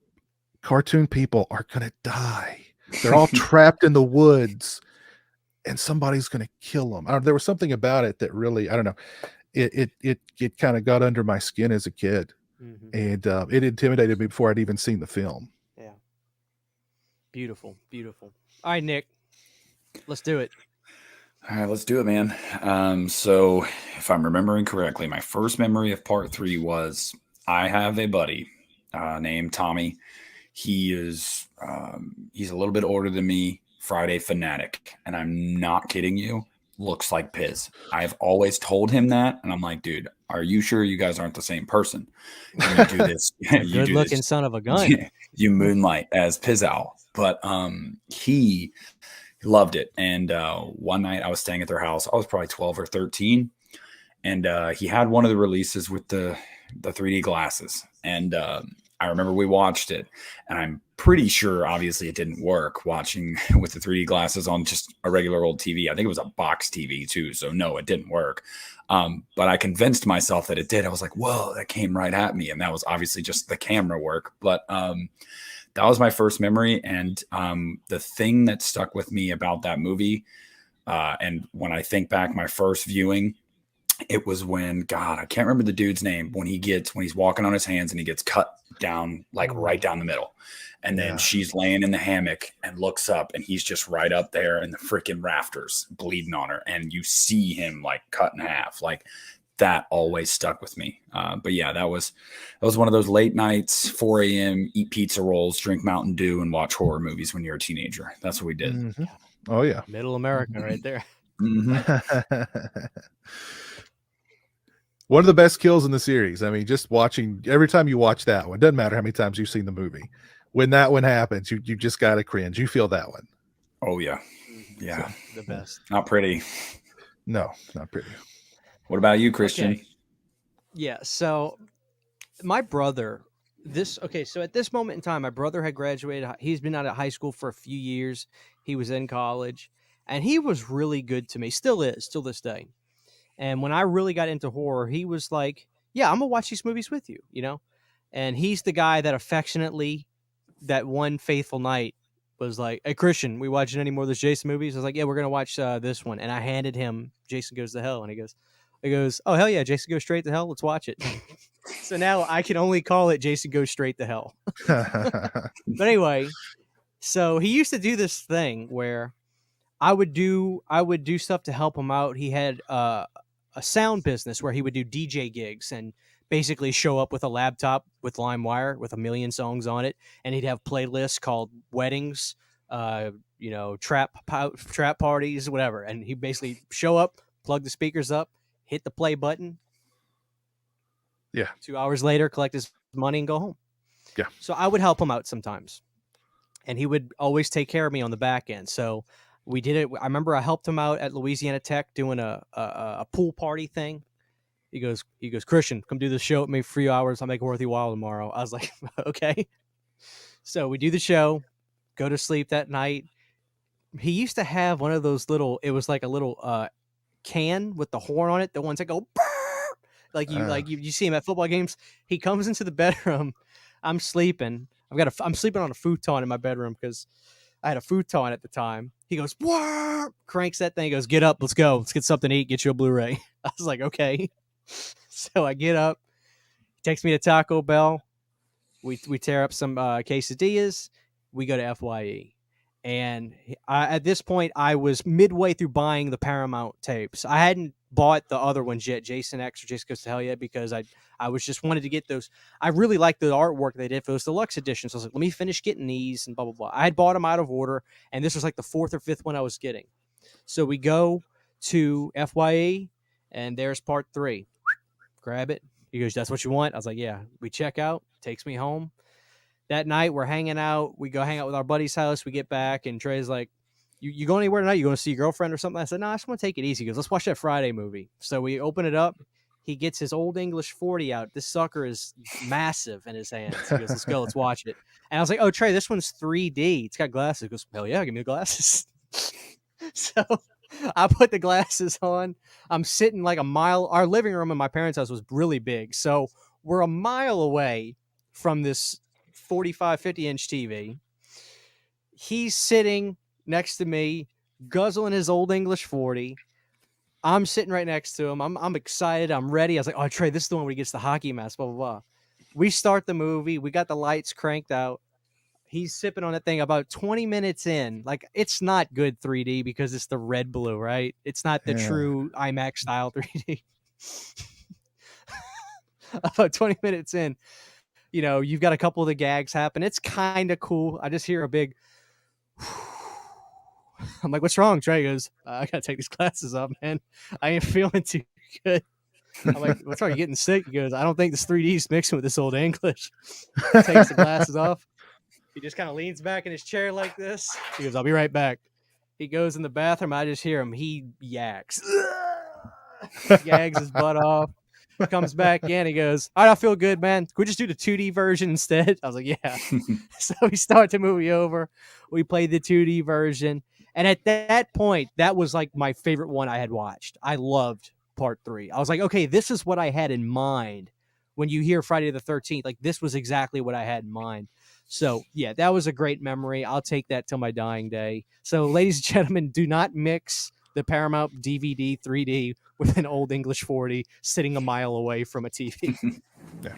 Speaker 2: cartoon people are gonna die. They're all trapped in the woods, and somebody's gonna kill them. There was something about it that really, I don't know, it kind of got under my skin as a kid,
Speaker 1: Mm-hmm.
Speaker 2: and it intimidated me before I'd even seen the film.
Speaker 1: Yeah. Beautiful. Beautiful. All right, Nick, let's do it.
Speaker 3: All right, let's do it, man. So, if I'm remembering correctly, my first memory of part three was I have a buddy named Tommy. He's a little bit older than me, Friday fanatic, and I'm not kidding you. Looks like Piz. I've always told him that, and I'm like, dude, are you sure you guys aren't the same person? And you do this, you
Speaker 1: Good
Speaker 3: do
Speaker 1: looking
Speaker 3: this,
Speaker 1: son of a gun.
Speaker 3: you moonlight as Pizowell. But he loved it. And one night I was staying at their house. I was probably 12 or 13. And he had one of the releases with the 3D glasses. And I remember we watched it. And I'm pretty sure, obviously, it didn't work watching with the 3D glasses on just a regular old TV. I think it was a box TV, too. So, no, it didn't work. But I convinced myself that it did. I was like, whoa, that came right at me. And that was obviously just the camera work. But that was my first memory. And the thing that stuck with me about that movie, and when I think back, my first viewing, it was when, God, I can't remember the dude's name, when he's walking on his hands and he gets cut down, like right down the middle. And then she's laying in the hammock and looks up and he's just right up there in the freaking rafters bleeding on her. And you see him like cut in half. Like, that always stuck with me. But yeah, that was one of those late nights, 4 a.m., eat pizza rolls, drink Mountain Dew, and watch horror movies when you're a teenager. That's what we did.
Speaker 2: Mm-hmm. Oh yeah,
Speaker 1: Middle America right there.
Speaker 2: Mm-hmm. One of the best kills in the series. I mean, just watching, every time you watch that one, doesn't matter how many times you've seen the movie, when that one happens, you just gotta cringe. You feel that one.
Speaker 3: Oh yeah, yeah,
Speaker 1: so, the best.
Speaker 3: Not pretty.
Speaker 2: No, not pretty.
Speaker 3: What about you, Christian?
Speaker 1: Okay. Yeah, so my brother, so at this moment in time, my brother had graduated. He's been out of high school for a few years. He was in college, and he was really good to me. Still is, still this day. And when I really got into horror, he was like, "Yeah, I'm gonna watch these movies with you," And he's the guy that affectionately, that one faithful night, was like, "Hey, Christian, we watching any more of those Jason movies?" I was like, "Yeah, we're gonna watch this one." And I handed him Jason Goes to Hell, and he goes, "Oh hell yeah, Jason Goes Straight to Hell. Let's watch it." So now I can only call it Jason Goes Straight to Hell. But anyway, so he used to do this thing where I would do stuff to help him out. He had a sound business where he would do DJ gigs and basically show up with a laptop with LimeWire with a million songs on it, and he'd have playlists called weddings, trap parties, whatever. And he basically show up, plug the speakers up, hit the play button.
Speaker 2: Yeah.
Speaker 1: 2 hours later, collect his money and go home.
Speaker 2: Yeah.
Speaker 1: So I would help him out sometimes, and he would always take care of me on the back end. So we did it. I remember I helped him out at Louisiana Tech doing a pool party thing. He goes, Christian, come do this show with me for 3 hours. I'll make it worth your while tomorrow. I was like, okay. So we do the show, go to sleep that night. He used to have one of those it was like a little can with the horn on it, the ones that go like you see him at football games. He comes into the bedroom. I'm sleeping. I'm sleeping on a futon in my bedroom because I had a futon at the time. He goes, "Whoa!" Cranks that thing. He goes, "Get up, let's go. Let's get something to eat. Get you a Blu-ray." I was like, okay. So I get up. He takes me to Taco Bell. We tear up some quesadillas. We go to FYE. And at this point, I was midway through buying the Paramount tapes. I hadn't bought the other ones yet, Jason X or Jason Goes to Hell yet, because I was just wanted to get those. I really liked the artwork they did for those deluxe editions. So I was like, let me finish getting these and blah, blah, blah. I had bought them out of order, and this was like the fourth or fifth one I was getting. So we go to FYE, and there's part 3. Grab it. He goes, that's what you want? I was like, yeah. We check out, takes me home. That night, we're hanging out. We go hang out with our buddy's house. We get back, and Trey's like, you going anywhere tonight? You going to see your girlfriend or something? I said, no, I just want to take it easy. He goes, let's watch that Friday movie. So we open it up. He gets his Old English 40 out. This sucker is massive in his hands. He goes, let's go, let's watch it. And I was like, oh, Trey, this one's 3D. It's got glasses. He goes, hell yeah, give me the glasses. So I put the glasses on. I'm sitting like a mile. Our living room in my parents' house was really big. So we're a mile away from this 45, 50-inch TV. He's sitting next to me, guzzling his Old English 40. I'm sitting right next to him. I'm excited. I'm ready. I was like, oh, Trey, this is the one where he gets the hockey mask, blah, blah, blah. We start the movie. We got the lights cranked out. He's sipping on that thing about 20 minutes in. Like, it's not good 3D because it's the red blue, right? It's not the true IMAX style 3D. About 20 minutes in, you've got a couple of the gags happen. It's kind of cool. I just hear a big I'm like, what's wrong? Trey goes, I gotta take these glasses off, man. I ain't feeling too good. I'm like, what's wrong? You getting sick? He goes, I don't think this 3D is mixing with this Old English. Takes the glasses off. He just kind of leans back in his chair like this. He goes, I'll be right back. He goes in the bathroom. I just hear him. He yaks. Gags his butt off. Comes back in. He goes, all right, I feel good, man. Can we just do the 2D version instead? I was like, yeah. So we start the movie over. We played the 2D version. And at that point, that was like my favorite one I had watched. I loved part 3. I was like, okay, this is what I had in mind. When you hear Friday the 13th, like this was exactly what I had in mind. So yeah, that was a great memory. I'll take that till my dying day. So ladies and gentlemen, do not mix the Paramount DVD 3D with an Old English 40 sitting a mile away from a TV.
Speaker 2: Yeah,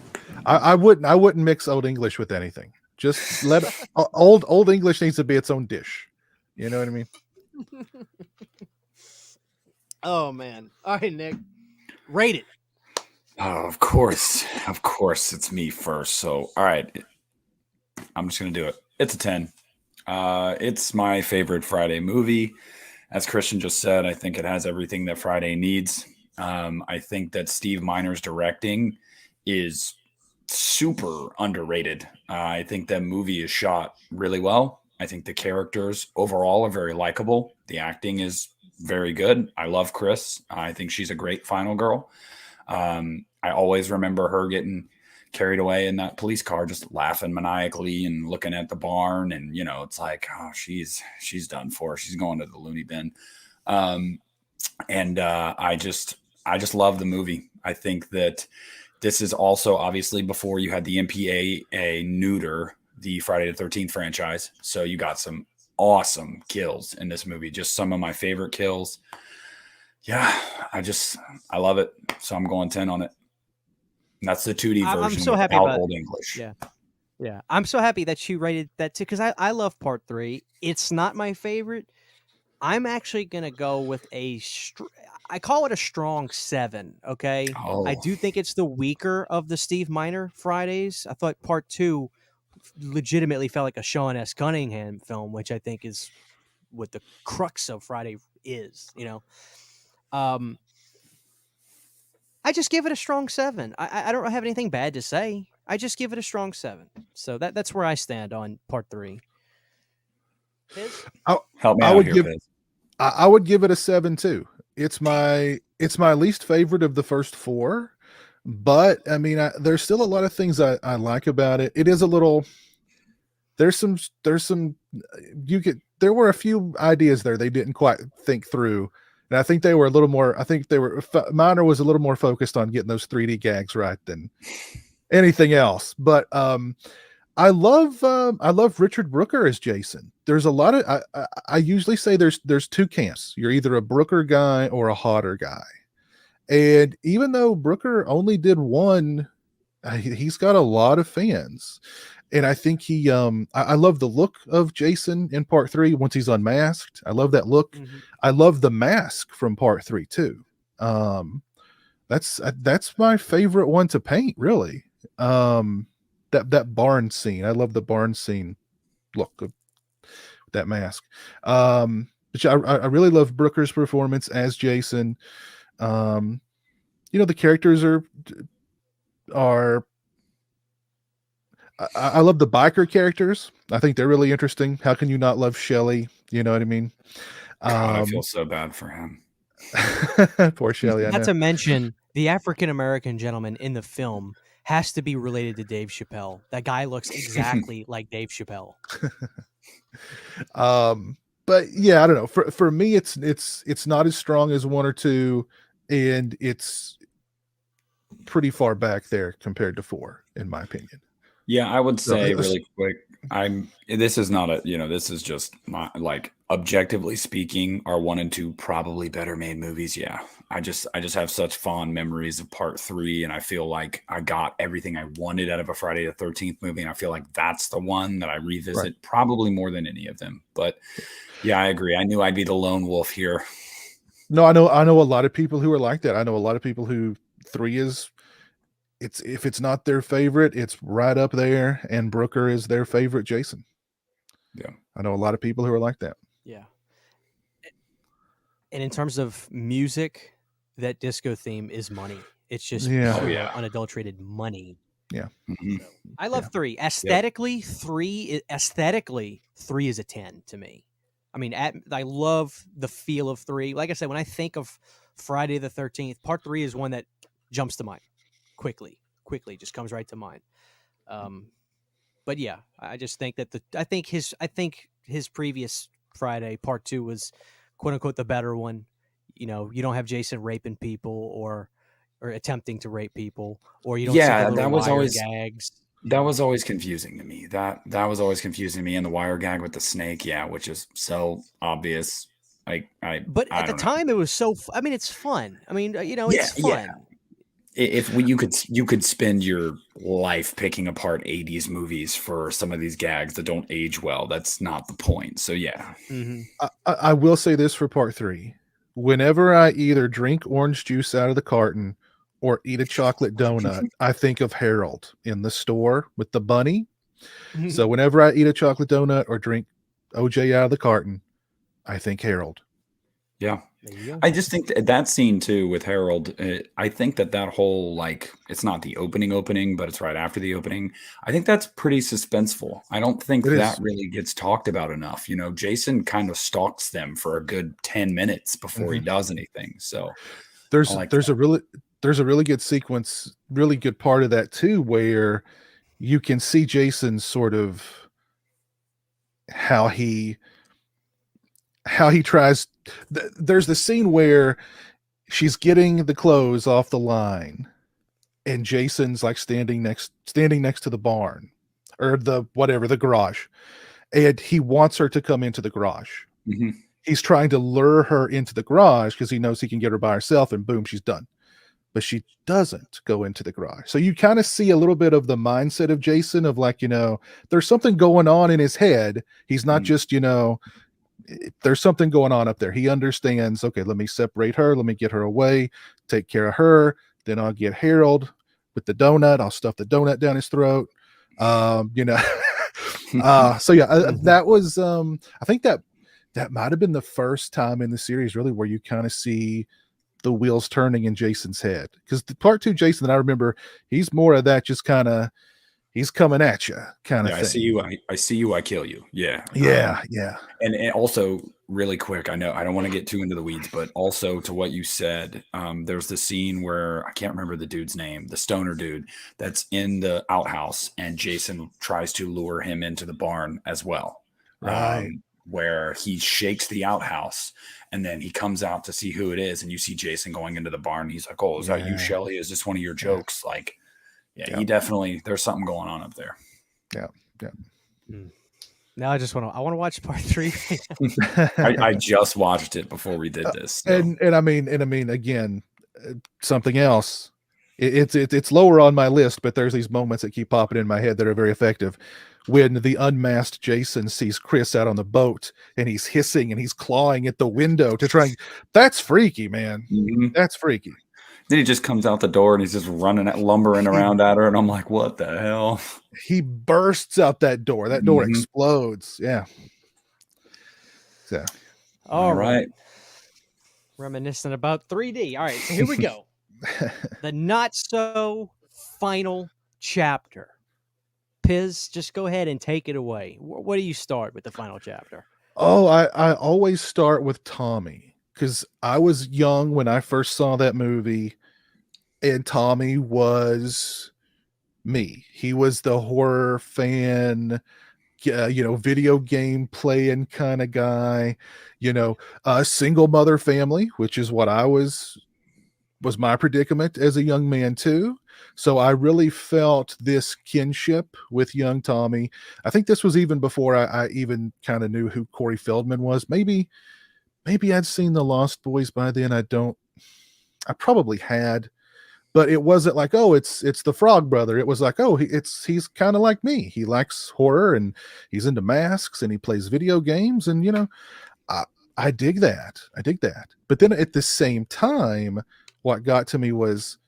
Speaker 2: I wouldn't mix Old English with anything. Just let old English needs to be its own dish. You know what I mean?
Speaker 1: Oh man! All right, Nick, rate it.
Speaker 3: Oh, of course, it's me first. So, all right, I'm just gonna do it. It's a 10. It's my favorite Friday movie. As Christian just said, I think it has everything that Friday needs. I think that Steve Miner's directing is super underrated. I think that movie is shot really well. I think the characters overall are very likable. The acting is very good. I love Chris. I think she's a great final girl. I always remember her getting carried away in that police car, just laughing maniacally and looking at the barn. And, it's like, oh, she's done for. She's going to the loony bin. I just love the movie. I think that this is also obviously before you had the MPAA neuter the Friday the 13th franchise. So you got some awesome kills in this movie. Just some of my favorite kills. Yeah, I love it. So I'm going 10 on it. And that's the 2D version.
Speaker 1: I'm so happy about
Speaker 3: Old English.
Speaker 1: Yeah. I'm so happy that you rated that too, because I love part 3. It's not my favorite. I'm actually going to go with I call it a strong 7. Okay.
Speaker 3: Oh.
Speaker 1: I do think it's the weaker of the Steve Miner Fridays. I thought part 2 legitimately felt like a Sean S. Cunningham film, which I think is what the crux of Friday is, I just give it a strong 7. I don't have anything bad to say. I just give it a strong 7. So that's where I stand on part 3.
Speaker 3: Help me out here, Piz.
Speaker 2: I would give it a 7 too. It's my least favorite of the first 4. But I mean, there's still a lot of things I like about it. It is a little. There's some. There were a few ideas there they didn't quite think through, and I think they were a little more. I think Miner was a little more focused on getting those 3D gags right than anything else. But I love Richard Brooker as Jason. There's a lot of. I usually say there's 2 camps. You're either a Brooker guy or a Hodder guy. And even though Brooker only did 1, he's got a lot of fans. And I think I love the look of Jason in part 3 once he's unmasked. I love that look. Mm-hmm. I love the mask from part 3 too. That's my favorite one to paint, really. That barn scene. I love the barn scene look of that mask. But I really love Brooker's performance as Jason. The characters are I love the biker characters. I think they're really interesting. How can you not love Shelley? You know what I mean?
Speaker 3: God, I feel so bad for him.
Speaker 2: Poor Shelley, I
Speaker 1: Not
Speaker 2: know.
Speaker 1: to mention the African American gentleman in the film has to be related to Dave Chappelle. That guy looks exactly like Dave Chappelle.
Speaker 2: But yeah, I don't know. For me, it's not as strong as 1 or 2, and it's pretty far back there compared to 4, in my opinion.
Speaker 3: Yeah, I would
Speaker 2: So,
Speaker 3: say really quick, this is not this is just my, like, objectively speaking, are 1 and 2 probably better made movies. Yeah. I just have such fond memories of part 3, and I feel like I got everything I wanted out of a Friday the 13th movie, and I feel like that's the one that I revisit probably more than any of them. But yeah, I agree. I knew I'd be the lone wolf here.
Speaker 2: No, I know a lot of people who are like that. I know a lot of people who 3 is if it's not their favorite, it's right up there, and Brooker is their favorite Jason.
Speaker 3: Yeah.
Speaker 2: I know a lot of people who are like that.
Speaker 1: Yeah. And in terms of music, that disco theme is money. It's just pure, unadulterated money.
Speaker 2: Yeah.
Speaker 3: Mm-hmm.
Speaker 1: So, I love 3. Aesthetically, 3 is a 10 to me. I mean, I love the feel of 3. Like I said, when I think of Friday the 13th, part 3 is one that jumps to mind quickly just comes right to mind. But yeah, I just think that I think his previous Friday part 2 was quote unquote the better one. You don't have Jason raping people or attempting to rape people, or you don't see the little wire gags.
Speaker 3: That was always confusing to me. That was always confusing to me. And the wire gag with the snake, which is so obvious.
Speaker 1: But at the time, it was so. I mean, it's fun. I mean, it's fun.
Speaker 3: Yeah. If you could spend your life picking apart 80s movies for some of these gags that don't age well. That's not the point. So yeah.
Speaker 1: Mm-hmm.
Speaker 2: I will say this for part 3. Whenever I either drink orange juice out of the carton or eat a chocolate donut, I think of Harold in the store with the bunny. So whenever I eat a chocolate donut or drink OJ out of the carton, I think Harold.
Speaker 3: Yeah. I just think that scene too with Harold, I think that whole, like, it's not the opening, but it's right after the opening. I think that's pretty suspenseful. I don't think that really gets talked about enough. Jason kind of stalks them for a good 10 minutes before he does anything. So
Speaker 2: there's a really good sequence, really good part of that too, where you can see Jason's sort of how he tries. There's the scene where she's getting the clothes off the line and Jason's like standing next to the barn or the garage, and he wants her to come into the garage. He's trying to lure her into the garage because he knows he can get her by herself, and boom, she's done. But she doesn't go into the garage. So you kind of see a little bit of the mindset of Jason of, like, there's something going on in his head. He's not just, there's something going on up there. He understands, okay, let me separate her. Let me get her away, take care of her. Then I'll get Harold with the donut. I'll stuff the donut down his throat. So yeah, that was, I think that might've been the first time in the series really where you kind of see the wheels turning in Jason's head. Because the part 2 Jason that I remember, he's more of that, just kind of, he's coming at you kind of thing.
Speaker 3: I see you, I kill you. Yeah.
Speaker 2: Yeah.
Speaker 3: And also, really quick, I know I don't want to get too into the weeds, but also to what you said, there's the scene where I can't remember the dude's name, the stoner dude that's in the outhouse, and Jason tries to lure him into the barn as well.
Speaker 2: Right.
Speaker 3: Where he shakes the outhouse and then he comes out to see who it is, and you see Jason going into the barn. He's like, "Oh, is that you, Shelley? Is this one of your jokes?" Like, he definitely, there's something going on up there.
Speaker 2: Yeah.
Speaker 1: Now I want to watch part 3.
Speaker 3: I just watched it before we did this. So.
Speaker 2: And I mean, again, something else. It's lower on my list, but there's these moments that keep popping in my head that are very effective. When the unmasked Jason sees Chris out on the boat and he's hissing and he's clawing at the window to try. That's freaky, man. That's freaky.
Speaker 3: Then he just comes out the door and he's just lumbering around at her, and I'm like, what the hell?
Speaker 2: He bursts out that door. That door explodes. Yeah. So.
Speaker 1: All
Speaker 3: right.
Speaker 1: right. Reminiscent about 3D. All right, so here we go. The not so final chapter. Piz, just go ahead and take it away. What do you start with the final chapter?
Speaker 2: Oh, I always start with Tommy because I was young when I first saw that movie, and Tommy was me. He was the horror fan, video game playing kind of guy, a single mother family, which is what I was my predicament as a young man too. So I really felt this kinship with young Tommy. I think this was even before I even kind of knew who Corey Feldman was. Maybe I'd seen The Lost Boys by then. I probably had, but it wasn't like, oh, it's the Frog Brother. It was like, oh, he's kind of like me. He likes horror and he's into masks and he plays video games, and I, I dig that. I dig that. But then at the same time, what got to me was,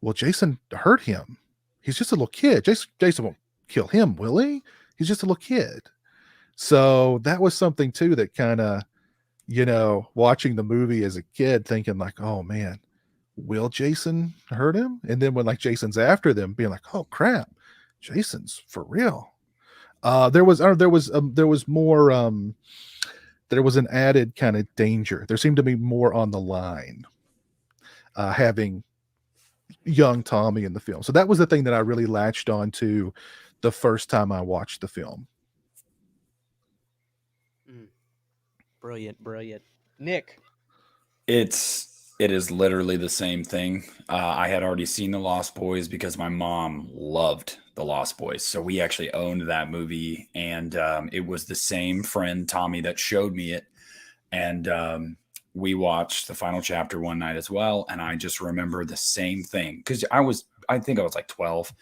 Speaker 2: well, Jason hurt him. He's just a little kid. Jason won't kill him, will he? He's just a little kid. So that was something too that kind of, watching the movie as a kid, thinking like, oh man, will Jason hurt him? And then when like Jason's after them, being like, oh crap, Jason's for real. There was more. There was an added kind of danger. There seemed to be more on the line, having young Tommy in the film. So that was the thing that I really latched on to the first time I watched the film.
Speaker 1: Brilliant, brilliant. Nick.
Speaker 3: It is literally the same thing. I had already seen The Lost Boys because my mom loved The Lost Boys, so we actually owned that movie, and it was the same friend Tommy that showed me it, and we watched the final chapter one night as well, and I just remember the same thing because I think I was like 12,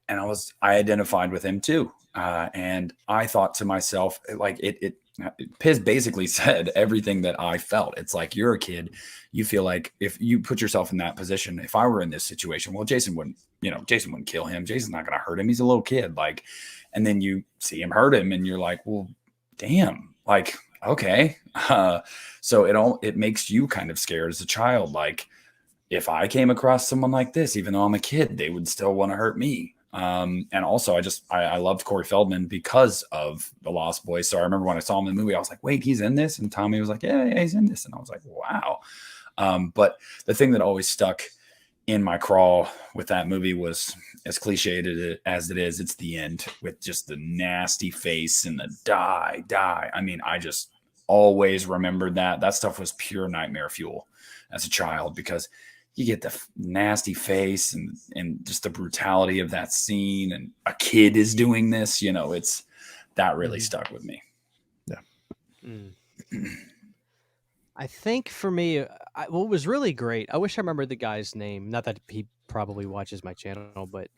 Speaker 3: and I identified with him too, and I thought to myself like it Piz basically said everything that I felt. It's like, you're a kid. You feel like if you put yourself in that position, if I were in this situation, well, Jason wouldn't kill him. Jason's not going to hurt him. He's a little kid. Like, and then you see him hurt him and you're like, well, damn, like, okay. So it makes you kind of scared as a child. Like, if I came across someone like this, even though I'm a kid, they would still want to hurt me. And also I loved Corey Feldman because of The Lost Boys. So I remember when I saw him in the movie, I was like, wait, he's in this? And Tommy was like, yeah, he's in this. And I was like, wow. But the thing that always stuck in my craw with that movie was, as cliched as it is, it's the end with just the nasty face and the die. I mean, I just always remembered that stuff was pure nightmare fuel as a child, because you get the nasty face and just the brutality of that scene, and a kid is doing this, it's that really stuck with me.
Speaker 2: Yeah.
Speaker 1: I think for me, what was really great, I wish I remembered the guy's name. Not that he probably watches my channel, but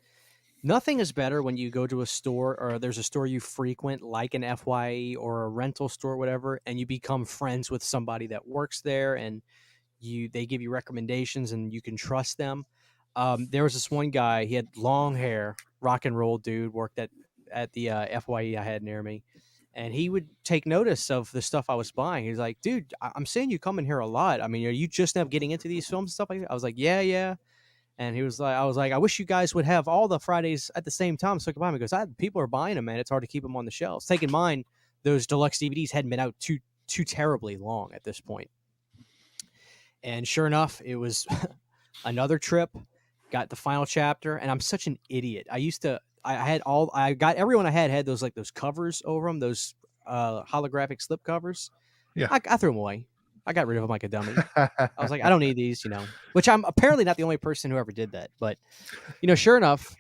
Speaker 1: nothing is better when you go to a store or there's a store you frequent, like an FYE or a rental store, whatever, and you become friends with somebody that works there, and they give you recommendations and you can trust them. There was this one guy, he had long hair, rock and roll dude, worked at the FYE I had near me, and he would take notice of the stuff I was buying. He's like, dude, I'm seeing you come in here a lot. I mean, are you just now getting into these films and stuff like that? I was like, yeah. And I was like, I wish you guys would have all the Fridays at the same time so I could buy them. Because people are buying them, man. It's hard to keep them on the shelves. Taking mine, those deluxe DVDs hadn't been out too terribly long at this point. And sure enough, it was another trip, got the final chapter, and I'm such an idiot. I got everyone I had those covers over them, those holographic slip covers.
Speaker 2: Yeah.
Speaker 1: I threw them away. I got rid of them like a dummy. I was like, I don't need these, which I'm apparently not the only person who ever did that. But, sure enough,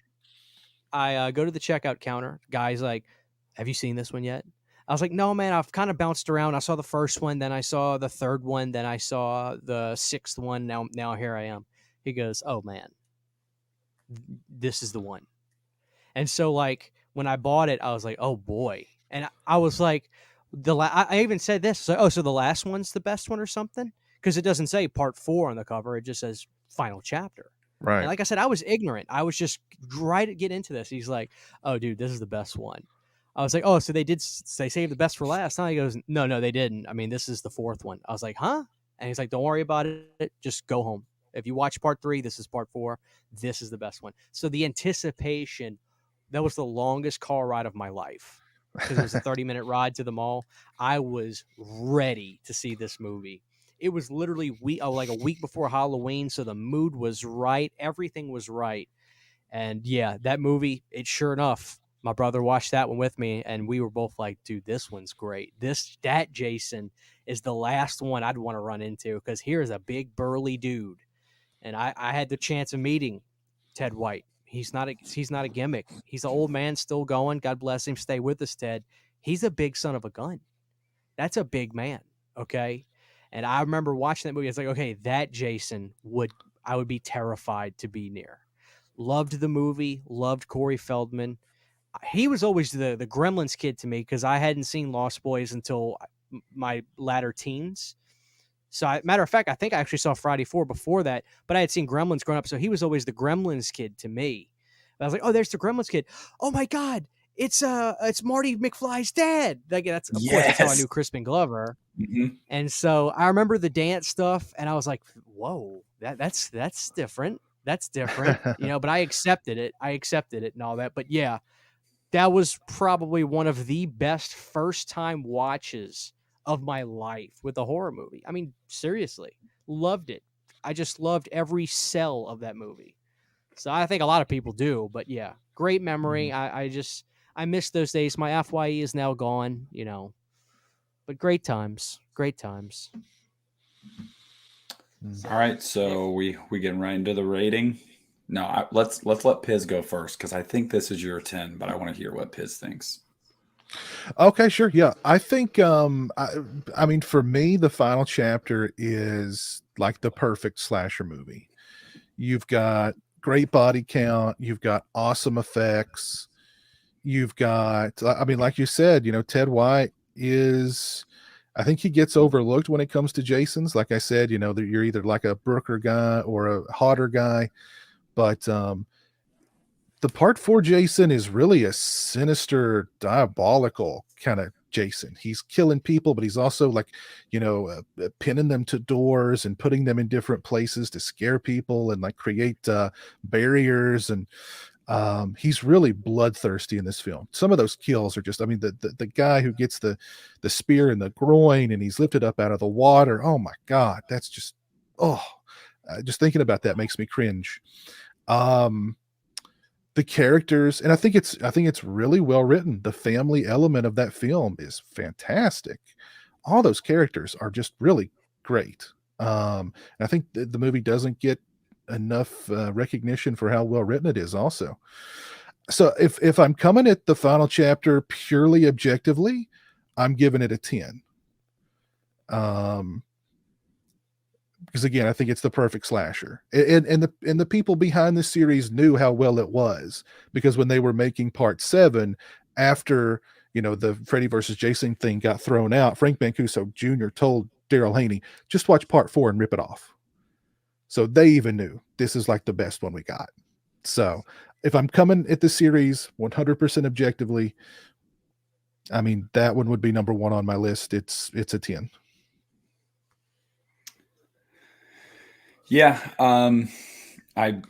Speaker 1: I go to the checkout counter. Guy's like, have you seen this one yet? I was like, no, man, I've kind of bounced around. I saw the first one, then I saw the third one, then I saw the sixth one. Now here I am. He goes, oh, man, this is the one. And so, like, when I bought it, I was like, oh, boy. And I was like, I even said this. So the last one's the best one or something? Because it doesn't say part 4 on the cover. It just says final chapter.
Speaker 2: Right.
Speaker 1: And like I said, I was ignorant. I was just right to get into this. He's like, oh, dude, this is the best one. I was like, "Oh, so they saved the best for last?" Huh? He goes, "No, no, they didn't. I mean, this is the fourth one." I was like, "Huh?" And he's like, "Don't worry about it. Just go home. If you watch part 3, this is part 4. This is the best one." So the anticipation, that was the longest car ride of my life because it was a 30-minute ride to the mall. I was ready to see this movie. It was literally like a week before Halloween, so the mood was right, everything was right. And yeah, that movie, it sure enough, my brother watched that one with me, and we were both like, dude, this one's great. That Jason is the last one I'd want to run into because here's a big burly dude. And I had the chance of meeting Ted White. He's not a gimmick. He's an old man still going. God bless him. Stay with us, Ted. He's a big son of a gun. That's a big man. Okay. And I remember watching that movie. It's like, okay, that Jason I would be terrified to be near. Loved the movie, loved Corey Feldman. He was always the Gremlins kid to me because I hadn't seen Lost Boys until my latter teens. So, matter of fact, I think I actually saw Friday 4 before that, but I had seen Gremlins growing up. So he was always the Gremlins kid to me. I was like, oh, there's the Gremlins kid. Oh my God, it's Marty McFly's dad. Like that's of course that's how I
Speaker 3: Yes.
Speaker 1: knew Crispin Glover.
Speaker 3: Mhm.
Speaker 1: And so I remember the dance stuff, and I was like, "Whoa, that's different. That's different." But I accepted it. I accepted it and all that. But yeah, that was probably one of the best first time watches of my life with a horror movie. I mean, seriously, loved it. I just loved every cell of that movie. So I think a lot of people do, but yeah, great memory.
Speaker 2: Mhm,
Speaker 1: I miss those days. My FYE is now gone, but great times, great times.
Speaker 2: mm.
Speaker 3: All right,
Speaker 1: Yeah.
Speaker 3: so we getting right into the rating. No, let's let Piz go first because I think this is your 10, but I want to hear what Piz thinks.
Speaker 2: Okay, sure. Yeah. I think I mean for me the final chapter is like the perfect slasher movie. You've got great body count, you've got awesome effects, you've got I mean like you said, Ted White is I think he gets overlooked when it comes to Jason's. Like I said, that you're either like a Brooker guy or a Hodder guy, but the part 4 Jason is really a sinister, diabolical kind of Jason. He's killing people, but he's also like, pinning them to doors and putting them in different places to scare people and like create barriers. And he's really bloodthirsty in this film. Some of those kills are just, I mean, the guy who gets the spear in the groin and he's lifted up out of the water. Oh my God, that's just, oh, just thinking about that makes me cringe. Um, the characters, and I think it's really well written. The family element of that film is fantastic. All those characters are just really great. And I think the movie doesn't get enough recognition for how well written it is also. So if I'm coming at the final chapter purely objectively, I'm giving it a 10. um because again, I think it's the perfect slasher. And the people behind the series knew how well it was, because when they were making part 7, after the Freddy versus Jason thing got thrown out, Frank Mancuso Jr. told Daryl Haney, just watch part 4 and rip it off. So they even knew this is like the best one we got. So if I'm coming at the series 100% objectively, I mean that one would be number 1 on my list. It's a 10.
Speaker 3: Yeah, I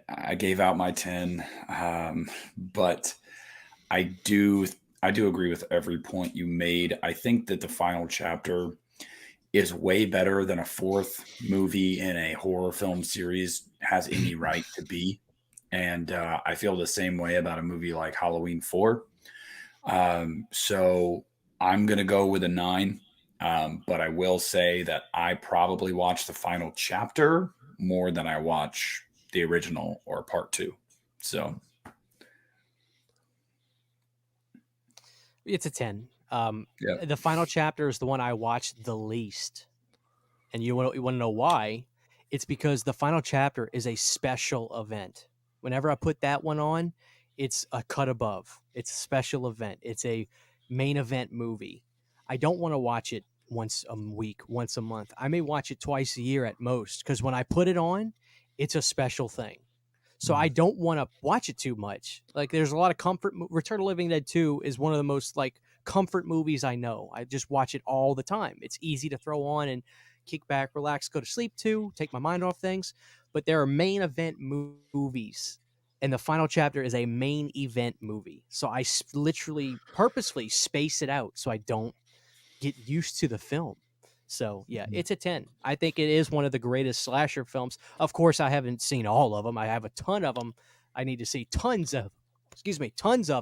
Speaker 3: I gave out my 10, but I do I do agree with every point you made. I think that the final chapter is way better than a fourth movie in a horror film series has any right to be. And I feel the same way about a movie like Halloween 4. So I'm going to go with a 9. But I will say that I probably watch the final chapter more than I watch the original or part 2. So,
Speaker 1: It's a 10.
Speaker 3: yeah.
Speaker 1: The final chapter is the one I watched the least. And you want to know why? It's because the final chapter is a special event. Whenever I put that one on, it's a cut above. It's a special event. It's a main event movie. I don't want to watch it once a week, once a month. I may watch it twice a year at most because when I put it on, it's a special thing. so I don't want to watch it too much. Like, there's a lot of comfort. Return of the Living Dead 2 is one of the most like comfort movies I know. I just watch it all the time. It's easy to throw on and kick back, relax, go to sleep to, take my mind off things. But there are main event movies, and the final chapter is a main event movie. So I literally purposefully space it out so I don't get used to the film. So yeah,
Speaker 2: Mhm.
Speaker 1: it's a 10. I think it is one of the greatest slasher films. Of course, I haven't seen all of them. I have a ton of them. I need to see tons of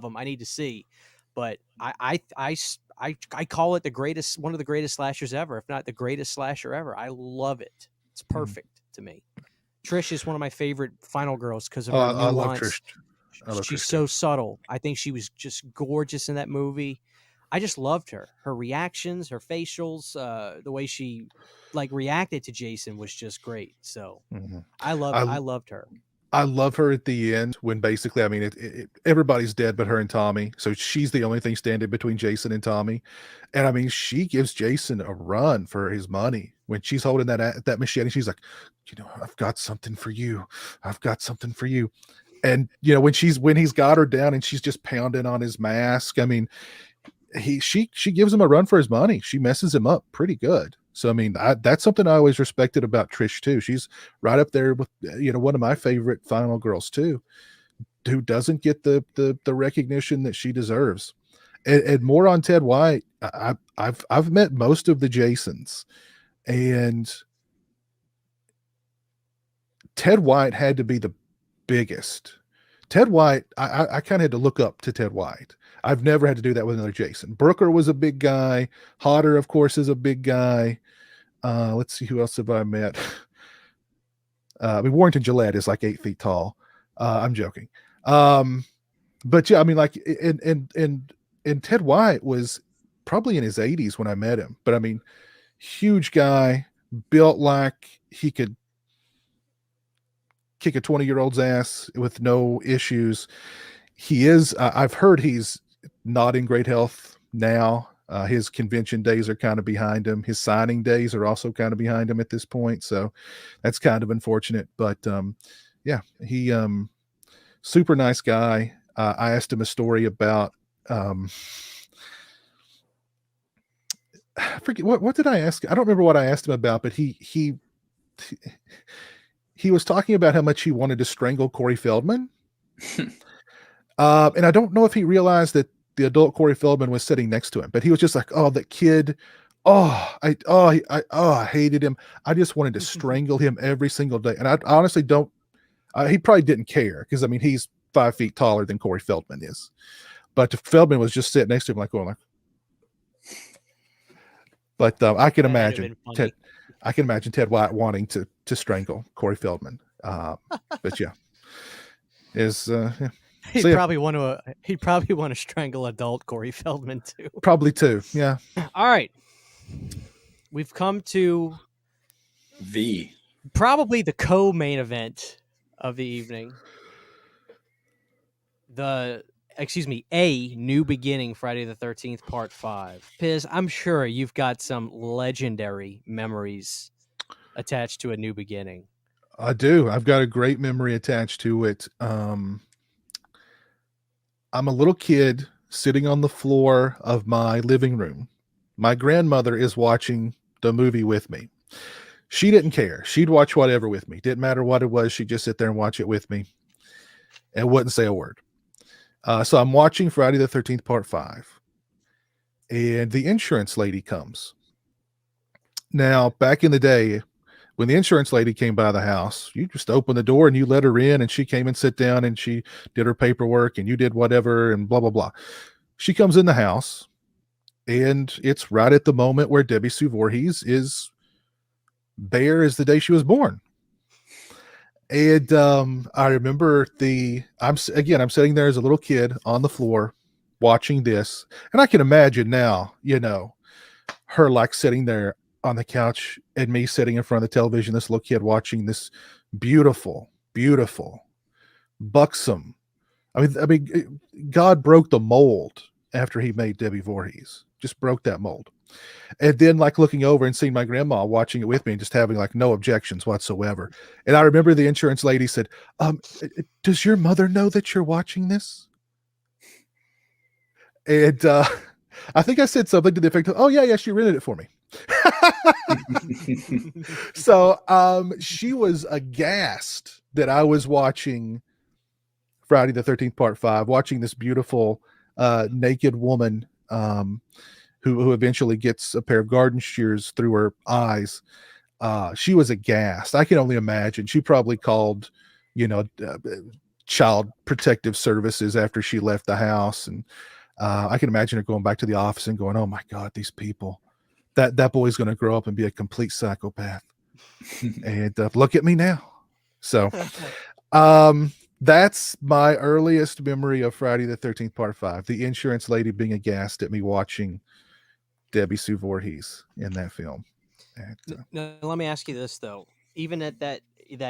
Speaker 1: them. I need to see, but I call it the greatest, one of the greatest slashers ever, if not the greatest slasher ever. I love it. It's
Speaker 2: Mhm.
Speaker 1: perfect to me. Trish is one of my favorite final girls because of
Speaker 2: Oh,
Speaker 1: her
Speaker 2: I love
Speaker 1: nuance.
Speaker 2: Trish. I love
Speaker 1: She's
Speaker 2: Trish too.
Speaker 1: so subtle. I think she was just gorgeous in that movie. I just loved her. Her reactions, her facials, the way she like reacted to Jason was just great. So
Speaker 2: Mhm.
Speaker 1: I
Speaker 2: I
Speaker 1: loved her.
Speaker 2: I love her at the end when basically, I mean, everybody's dead but her and Tommy. So she's the only thing standing between Jason and Tommy. And I mean, she gives Jason a run for his money when she's holding that machete. She's like, I've got something for you. I've got something for you. And when he's got her down and she's just pounding on his mask. I mean, she gives him a run for his money. She messes him up pretty good. So I mean, that's something I always respected about Trish too. She's right up there with one of my favorite final girls too, who doesn't get the recognition that she deserves. And more on Ted White. I've met most of the Jasons, and Ted White had to be the biggest. Ted White, I kind of had to look up to Ted White. I've never had to do that with another Jason. Brooker was a big guy. Hodder, of course, is a big guy. Let's see, who else have I met? I mean, Warrington Gillette is like 8 feet tall. I'm joking. But yeah, I mean, like, and Ted White was probably in his 80s when I met him. But I mean, huge guy, built like he could kick a 20-year-old's ass with no issues. He is, I've heard he's not in great health now. His convention days are kind of behind him. His signing days are also kind of behind him at this point. So that's kind of unfortunate. But yeah, he super nice guy. I asked him a story about I forget what did I ask? I don't remember what I asked him about, but he was talking about how much he wanted to strangle Corey Feldman. And I don't know if he realized that the adult Corey Feldman was sitting next to him, but he was just like, "Oh, that kid! I hated him. I just wanted to strangle him every single day." And I honestly don't. He probably didn't care because I mean he's 5 feet taller than Corey Feldman is, but Feldman was just sitting next to him like going like. But I can
Speaker 1: That had to have
Speaker 2: imagine
Speaker 1: been
Speaker 2: Ted.
Speaker 1: funny.
Speaker 2: I can imagine Ted White wanting to strangle Corey Feldman. But yeah, yeah. So yeah,
Speaker 1: He'd probably want to strangle adult Corey Feldman too.
Speaker 2: probably two. Yeah.
Speaker 1: All right. We've come to
Speaker 3: V.
Speaker 1: probably the co-main event of the evening. A New Beginning, Friday the 13th, Part 5. Piz, I'm sure you've got some legendary memories attached to A New Beginning.
Speaker 2: I do. I've got a great memory attached to it. I'm a little kid sitting on the floor of my living room. My grandmother is watching the movie with me. She didn't care. She'd watch whatever with me. Didn't matter what it was. She'd just sit there and watch it with me and wouldn't say a word. So I'm watching Friday the 13th, Part 5. And the insurance lady comes. Now, back in the day, when the insurance lady came by the house, you just opened the door and you let her in, and she came and sit down and she did her paperwork and you did whatever and blah, blah, blah. She comes in the house, and it's right at the moment where Debbie Sue Voorhees is bare as the day she was born. And I remember I'm sitting there as a little kid on the floor watching this, and I can imagine now, her like sitting there on the couch and me sitting in front of the television, this little kid watching this beautiful, beautiful, buxom. God broke the mold after he made Debbie Voorhees. Just broke that mold. And then like looking over and seeing my grandma watching it with me and just having like no objections whatsoever. And I remember the insurance lady said, does your mother know that you're watching this? And I think I said something to the effect of, oh yeah, she rented it for me. So she was aghast that I was watching Friday the 13th Part 5, watching this beautiful naked woman who eventually gets a pair of garden shears through her eyes. She was aghast. I can only imagine. She probably called, child protective services after she left the house. And I can imagine her going back to the office and going, oh my God, these people, that boy's going to grow up and be a complete psychopath. And look at me now. So that's my earliest memory of Friday the 13th Part 5. The insurance lady being aghast at me watching Debbie Sue Voorhees in that film. And,
Speaker 1: now, let me ask you this though: even at that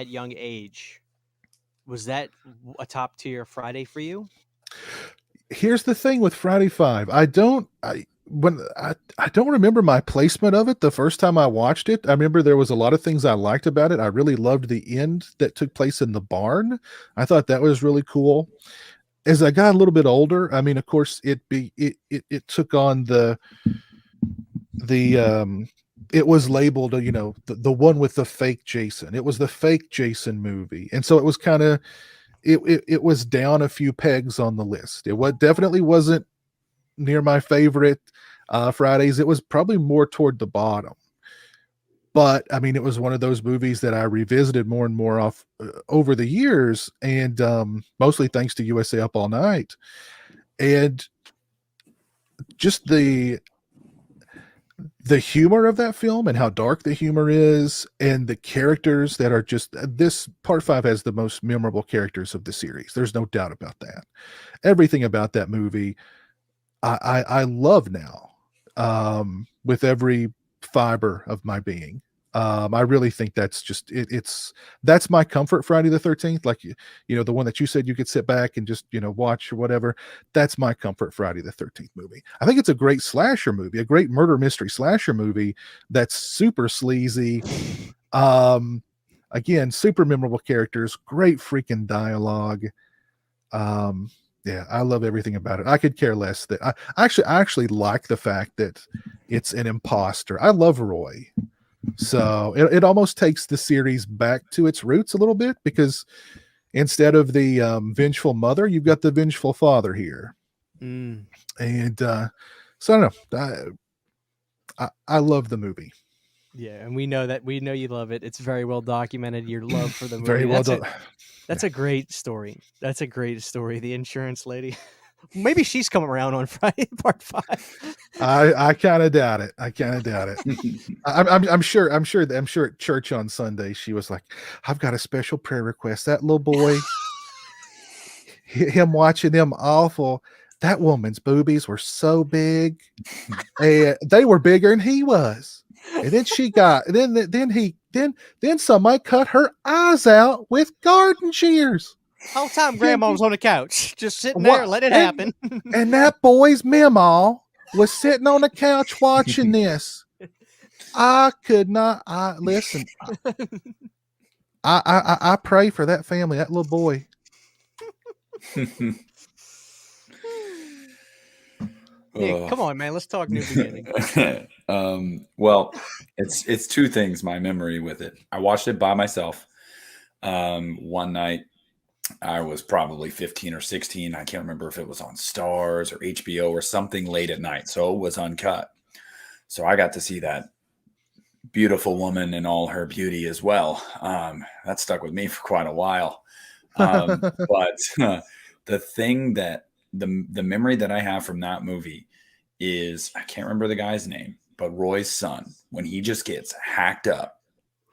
Speaker 1: young age, was that a top tier Friday for you?
Speaker 2: Here's the thing with Friday 5. I don't remember my placement of it the first time I watched it. I remember there was a lot of things I liked about it. I really loved the end that took place in the barn. I thought that was really cool. As I got a little bit older, I mean, of course, it took on it was labeled, the one with the fake Jason. It was the fake Jason movie, and so it was kind of it was down a few pegs on the list. Definitely wasn't near my favorite Fridays. It was probably more toward the bottom. But I mean, it was one of those movies that I revisited more and more over the years, and mostly thanks to USA Up All Night, and just the humor of that film and how dark the humor is, and the characters that are just, this Part 5 has the most memorable characters of the series. There's no doubt about that. Everything about that movie I love now, with every fiber of my being. I really think that's just that's my comfort Friday the 13th. Like, the one that you said you could sit back and just, watch or whatever. That's my comfort Friday the 13th movie. I think it's a great slasher movie, a great murder mystery slasher movie that's super sleazy. Again, super memorable characters, great freaking dialogue. Yeah, I love everything about it. I could care less that I actually like the fact that it's an imposter. I love Roy. So it almost takes the series back to its roots a little bit, because instead of the vengeful mother, you've got the vengeful father here. And so I don't know. I love the movie.
Speaker 1: Yeah, and we know you love it. It's very well documented, your love for the movie.
Speaker 2: Very well done.
Speaker 1: That's a great story. That's a great story. The insurance lady. Maybe she's coming around on Friday Part 5.
Speaker 2: I kind of doubt it. I'm sure at church on Sunday she was like, I've got a special prayer request. That little boy, him watching them awful. That woman's boobies were so big, and they were bigger than he was. And then she got then somebody cut her eyes out with garden shears.
Speaker 1: Whole time Grandma was on the couch, just sitting there, let it happen.
Speaker 2: And that boy's mama was sitting on the couch watching this. I could not. Listen. I pray for that family, that little boy.
Speaker 1: Nick, come on, man. Let's talk New Beginning.
Speaker 3: Well, it's two things. My memory with it. I watched it by myself. One night, I was probably 15 or 16. I can't remember if it was on Stars or HBO or something late at night. So it was uncut. So I got to see that beautiful woman in all her beauty as well. That stuck with me for quite a while. But the thing that the memory that I have from that movie is, I can't remember the guy's name, but Roy's son, when he just gets hacked up.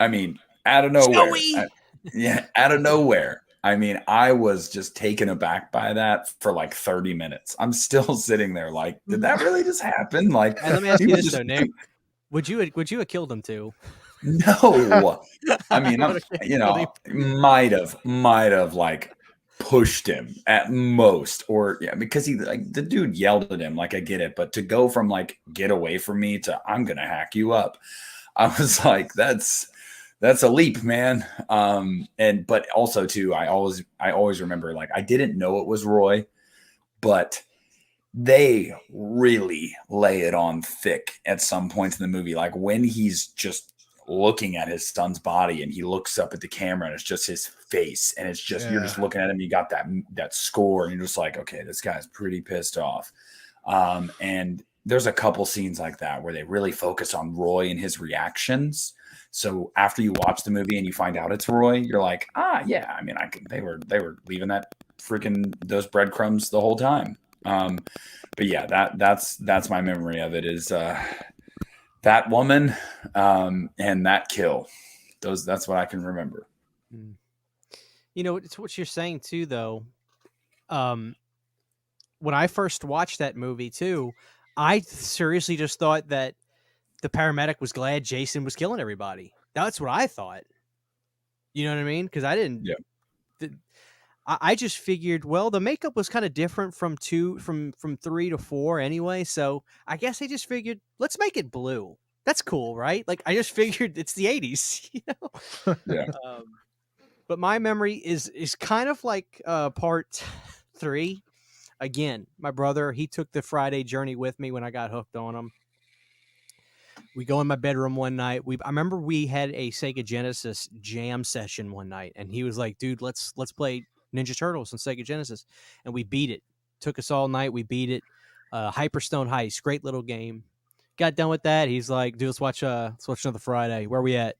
Speaker 3: I mean, out of nowhere. Out of nowhere. I mean, I was just taken aback by that for like 30 minutes. I'm still sitting there like, did that really just happen? Like,
Speaker 1: and let me ask you this though, Nick. Would you have killed him too?
Speaker 3: No. I mean, might have like pushed him at most, or yeah, because he like the dude yelled at him. Like I get it, but to go from like get away from me to I'm gonna hack you up, I was like, that's a leap, man. And but also too, I always remember like I didn't know it was Roy, but they really lay it on thick at some points in the movie. Like when he's just looking at his son's body and he looks up at the camera and it's just his face and it's just you're just
Speaker 2: Yeah.
Speaker 3: looking at him. You got that score and you're just like, okay, this guy's pretty pissed off. And there's a couple scenes like that where they really focus on Roy and his reactions. So after you watch the movie and you find out it's Roy, you're like, yeah. I mean, they were leaving that freaking those breadcrumbs the whole time. But yeah, that's my memory of it is that woman and that kill. That's what I can remember.
Speaker 1: Mm. You know, it's what you're saying too, though. Um, when I first watched that movie too, I seriously just thought that the paramedic was glad Jason was killing everybody. That's what I thought. You know what I mean? Because I didn't.
Speaker 3: Yeah.
Speaker 1: I just figured, well, the makeup was kind of different from from 3 to 4 anyway. So I guess I just figured, let's make it blue. That's cool, right? Like I just figured it's the 80s, you know.
Speaker 3: Yeah.
Speaker 1: But my memory is kind of like part 3. Again, my brother, he took the Friday journey with me when I got hooked on him. We go in my bedroom one night. I remember we had a Sega Genesis jam session one night, and he was like, "Dude, let's play Ninja Turtles on Sega Genesis," and we beat it. Took us all night. We beat it. Hyperstone Heist, great little game. Got done with that. He's like, "Dude, let's watch another Friday. Where we at?"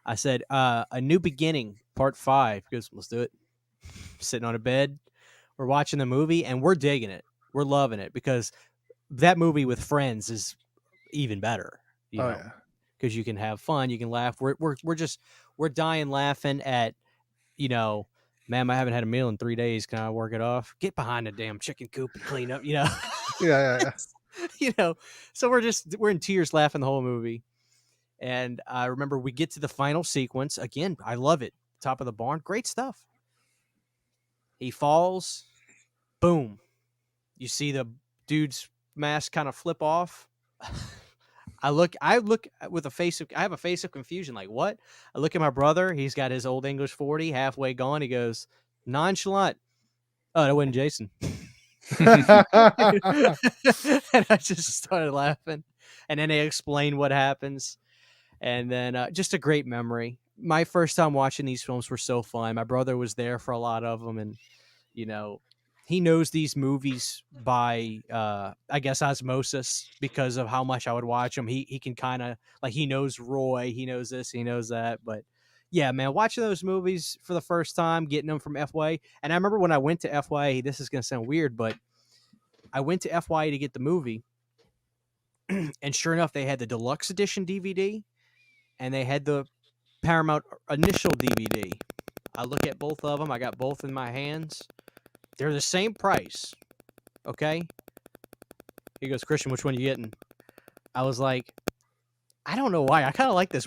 Speaker 1: I said, "A New Beginning, Part 5." He goes, "Let's do it." Sitting on a bed, we're watching the movie, and we're digging it. We're loving it because that movie with friends is even better. You
Speaker 2: Oh
Speaker 1: know,
Speaker 2: yeah.
Speaker 1: because you can have fun, you can laugh. We're dying laughing at, you know, ma'am, I haven't had a meal in 3 days. Can I work it off? Get behind the damn chicken coop and clean up. You know,
Speaker 2: Yeah, yeah,
Speaker 1: you know. So we're in tears laughing the whole movie. And I remember we get to the final sequence again. I love it. Top of the barn, great stuff. He falls, boom. You see the dude's mask kind of flip off. I look with a face of I have a face of confusion. Like what? I look at my brother. He's got his old English 40 halfway gone. He goes nonchalant. Oh, that wasn't Jason.
Speaker 2: yeah.
Speaker 1: And I just started laughing. And then they explain what happens. And then just a great memory. My first time watching these films were so fun. My brother was there for a lot of them, and you know, he knows these movies by I guess osmosis because of how much I would watch them. He can kind of like he knows Roy, he knows this, he knows that. But yeah, man, watching those movies for the first time, getting them from FY. And I remember when I went to FY, this is gonna sound weird, but I went to FY to get the movie, and sure enough, they had the deluxe edition DVD and they had the Paramount initial DVD. I look at both of them. I got both in my hands. They're the same price. Okay. He goes, Christian, which one you getting? I was like, I don't know why. I kind of like this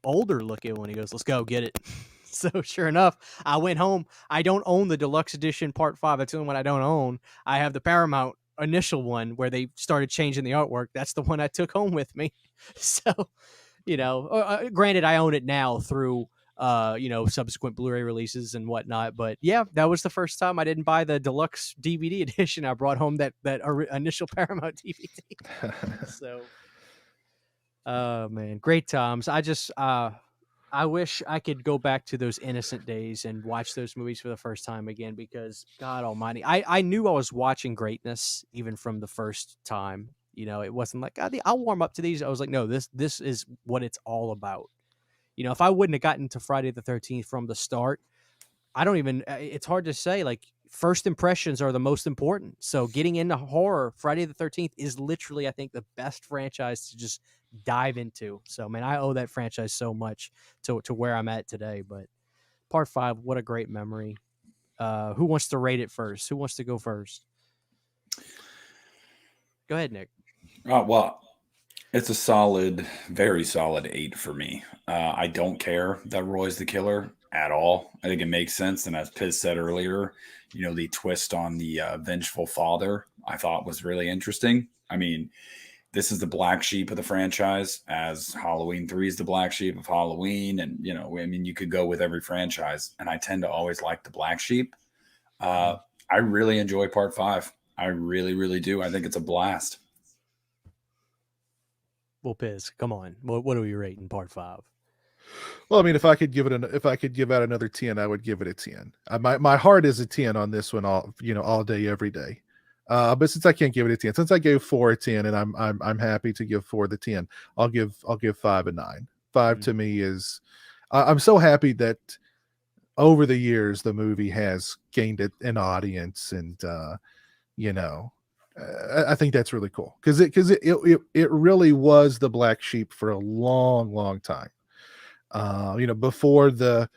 Speaker 1: older looking one. He goes, let's go get it. So sure enough, I went home. I don't own the deluxe edition part 5. That's the only one I don't own. I have the Paramount initial one where they started changing the artwork. That's the one I took home with me. So, you know, granted, I own it now through you know, subsequent Blu-ray releases and whatnot. But yeah, that was the first time I didn't buy the deluxe DVD edition. I brought home that initial Paramount DVD. So, oh man, great times. I wish I could go back to those innocent days and watch those movies for the first time again because God Almighty, I knew I was watching greatness even from the first time. You know, it wasn't like I'll warm up to these. I was like, no, this is what it's all about. You know, if I wouldn't have gotten to Friday the 13th from the start, I don't even, it's hard to say. Like, first impressions are the most important. So, getting into horror, Friday the 13th is literally, I think, the best franchise to just dive into. So, man, I owe that franchise so much to where I'm at today. But part 5, what a great memory. Who wants to rate it first? Who wants to go first? Go ahead, Nick.
Speaker 3: Well, it's a solid, very solid 8 for me. I don't care that Roy's the killer. at all. I think it makes sense. And as Piz said earlier, the twist on the vengeful father I thought was really interesting. I mean, this is the black sheep of the franchise, as Halloween 3 is the black sheep of Halloween. And, I mean, you could go with every franchise. And I tend to always like the black sheep. Uh, I really enjoy part 5. I really, really do. I think it's a blast.
Speaker 1: Well, Piz, come on. What are we rating part 5?
Speaker 2: Well, I mean, if I could give out another 10, I would give it a 10. My heart is a 10 on this one, all day, every day. But since I can't give it a 10, since I gave 4 a 10, and I'm happy to give 4 the 10, I'll give 5 a 9. 5 to me is, I'm so happy that over the years the movie has gained an audience, and I think that's really cool, because it really was the black sheep for a long, long time. Before the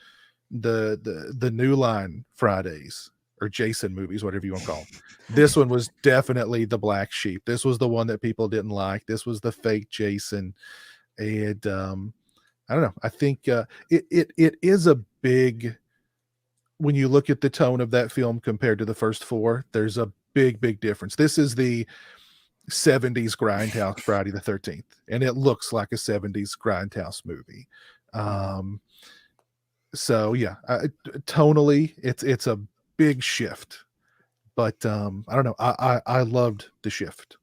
Speaker 2: New Line Fridays or Jason movies, whatever you want to call them. This one was definitely the black sheep. This was the one that people didn't like. This was the fake Jason. And I don't know. I think it is a big, when you look at the tone of that film compared to the first 4, there's a big difference. This is the 70s grindhouse Friday the 13th, and it looks like a 70s grindhouse movie. So yeah, tonally it's a big shift, but I don't know. I loved the shift.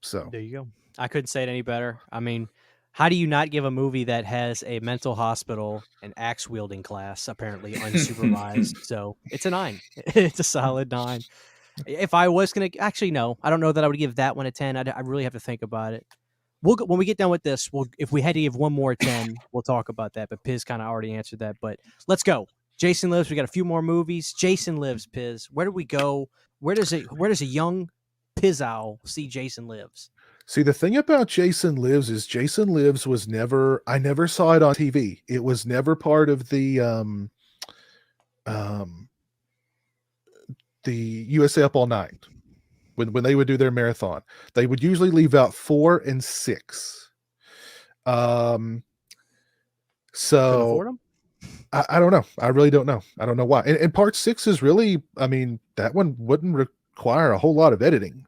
Speaker 2: So
Speaker 1: There you go. I couldn't say it any better. I mean, how do you not give a movie that has a mental hospital and axe wielding class apparently unsupervised? So it's a 9. It's a solid 9. If I was gonna, actually no, I don't know that I would give that one a 10. I really have to think about it. When we get done with this, if we had to give one more 10, we'll talk about that. But Piz kind of already answered that. But let's go. Jason Lives. We got a few more movies. Jason Lives. Piz. Where do we go? Where does a young Pizowell see Jason Lives?
Speaker 2: see, the thing about Jason Lives is Jason Lives was never, I never saw it on TV. It was never part of the USA Up All Night. When they would do their marathon, they would usually leave out 4 and 6.
Speaker 1: Couldn't
Speaker 2: So
Speaker 1: afford them.
Speaker 2: I don't know. I really don't know. I don't know why. And part 6 is really, I mean, that one wouldn't require a whole lot of editing.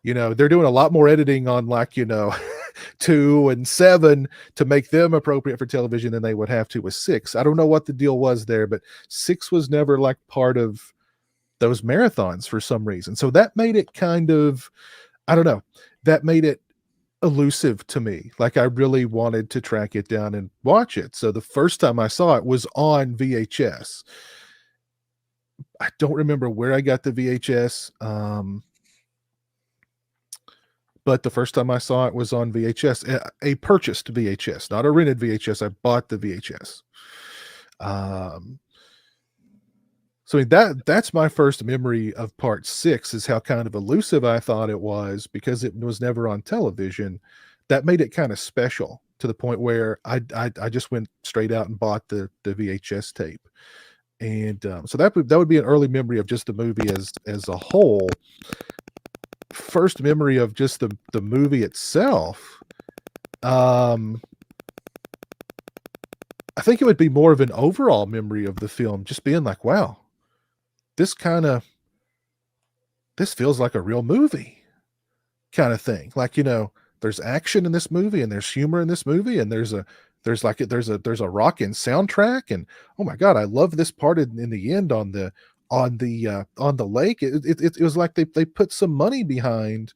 Speaker 2: They're doing a lot more editing on 2 and 7 to make them appropriate for television than they would have to with 6. I don't know what the deal was there, but 6 was never like part of those marathons for some reason. So that made it kind of, I don't know, that made it elusive to me. Like, I really wanted to track it down and watch it. So the first time I saw it was on VHS. I don't remember where I got the VHS. But the first time I saw it was on VHS, a purchased VHS, not a rented VHS. I bought the VHS. So I mean, that's my first memory of part 6, is how kind of elusive I thought it was, because it was never on television. That made it kind of special, to the point where I just went straight out and bought the VHS tape. And so that would be an early memory of just the movie as a whole. First memory of just the movie itself, I think it would be more of an overall memory of the film, just being like, wow, this feels like a real movie kind of thing. Like, there's action in this movie, and there's humor in this movie, and there's a rockin' soundtrack, and oh my god, I love this part in the end on the lake. It was like they put some money behind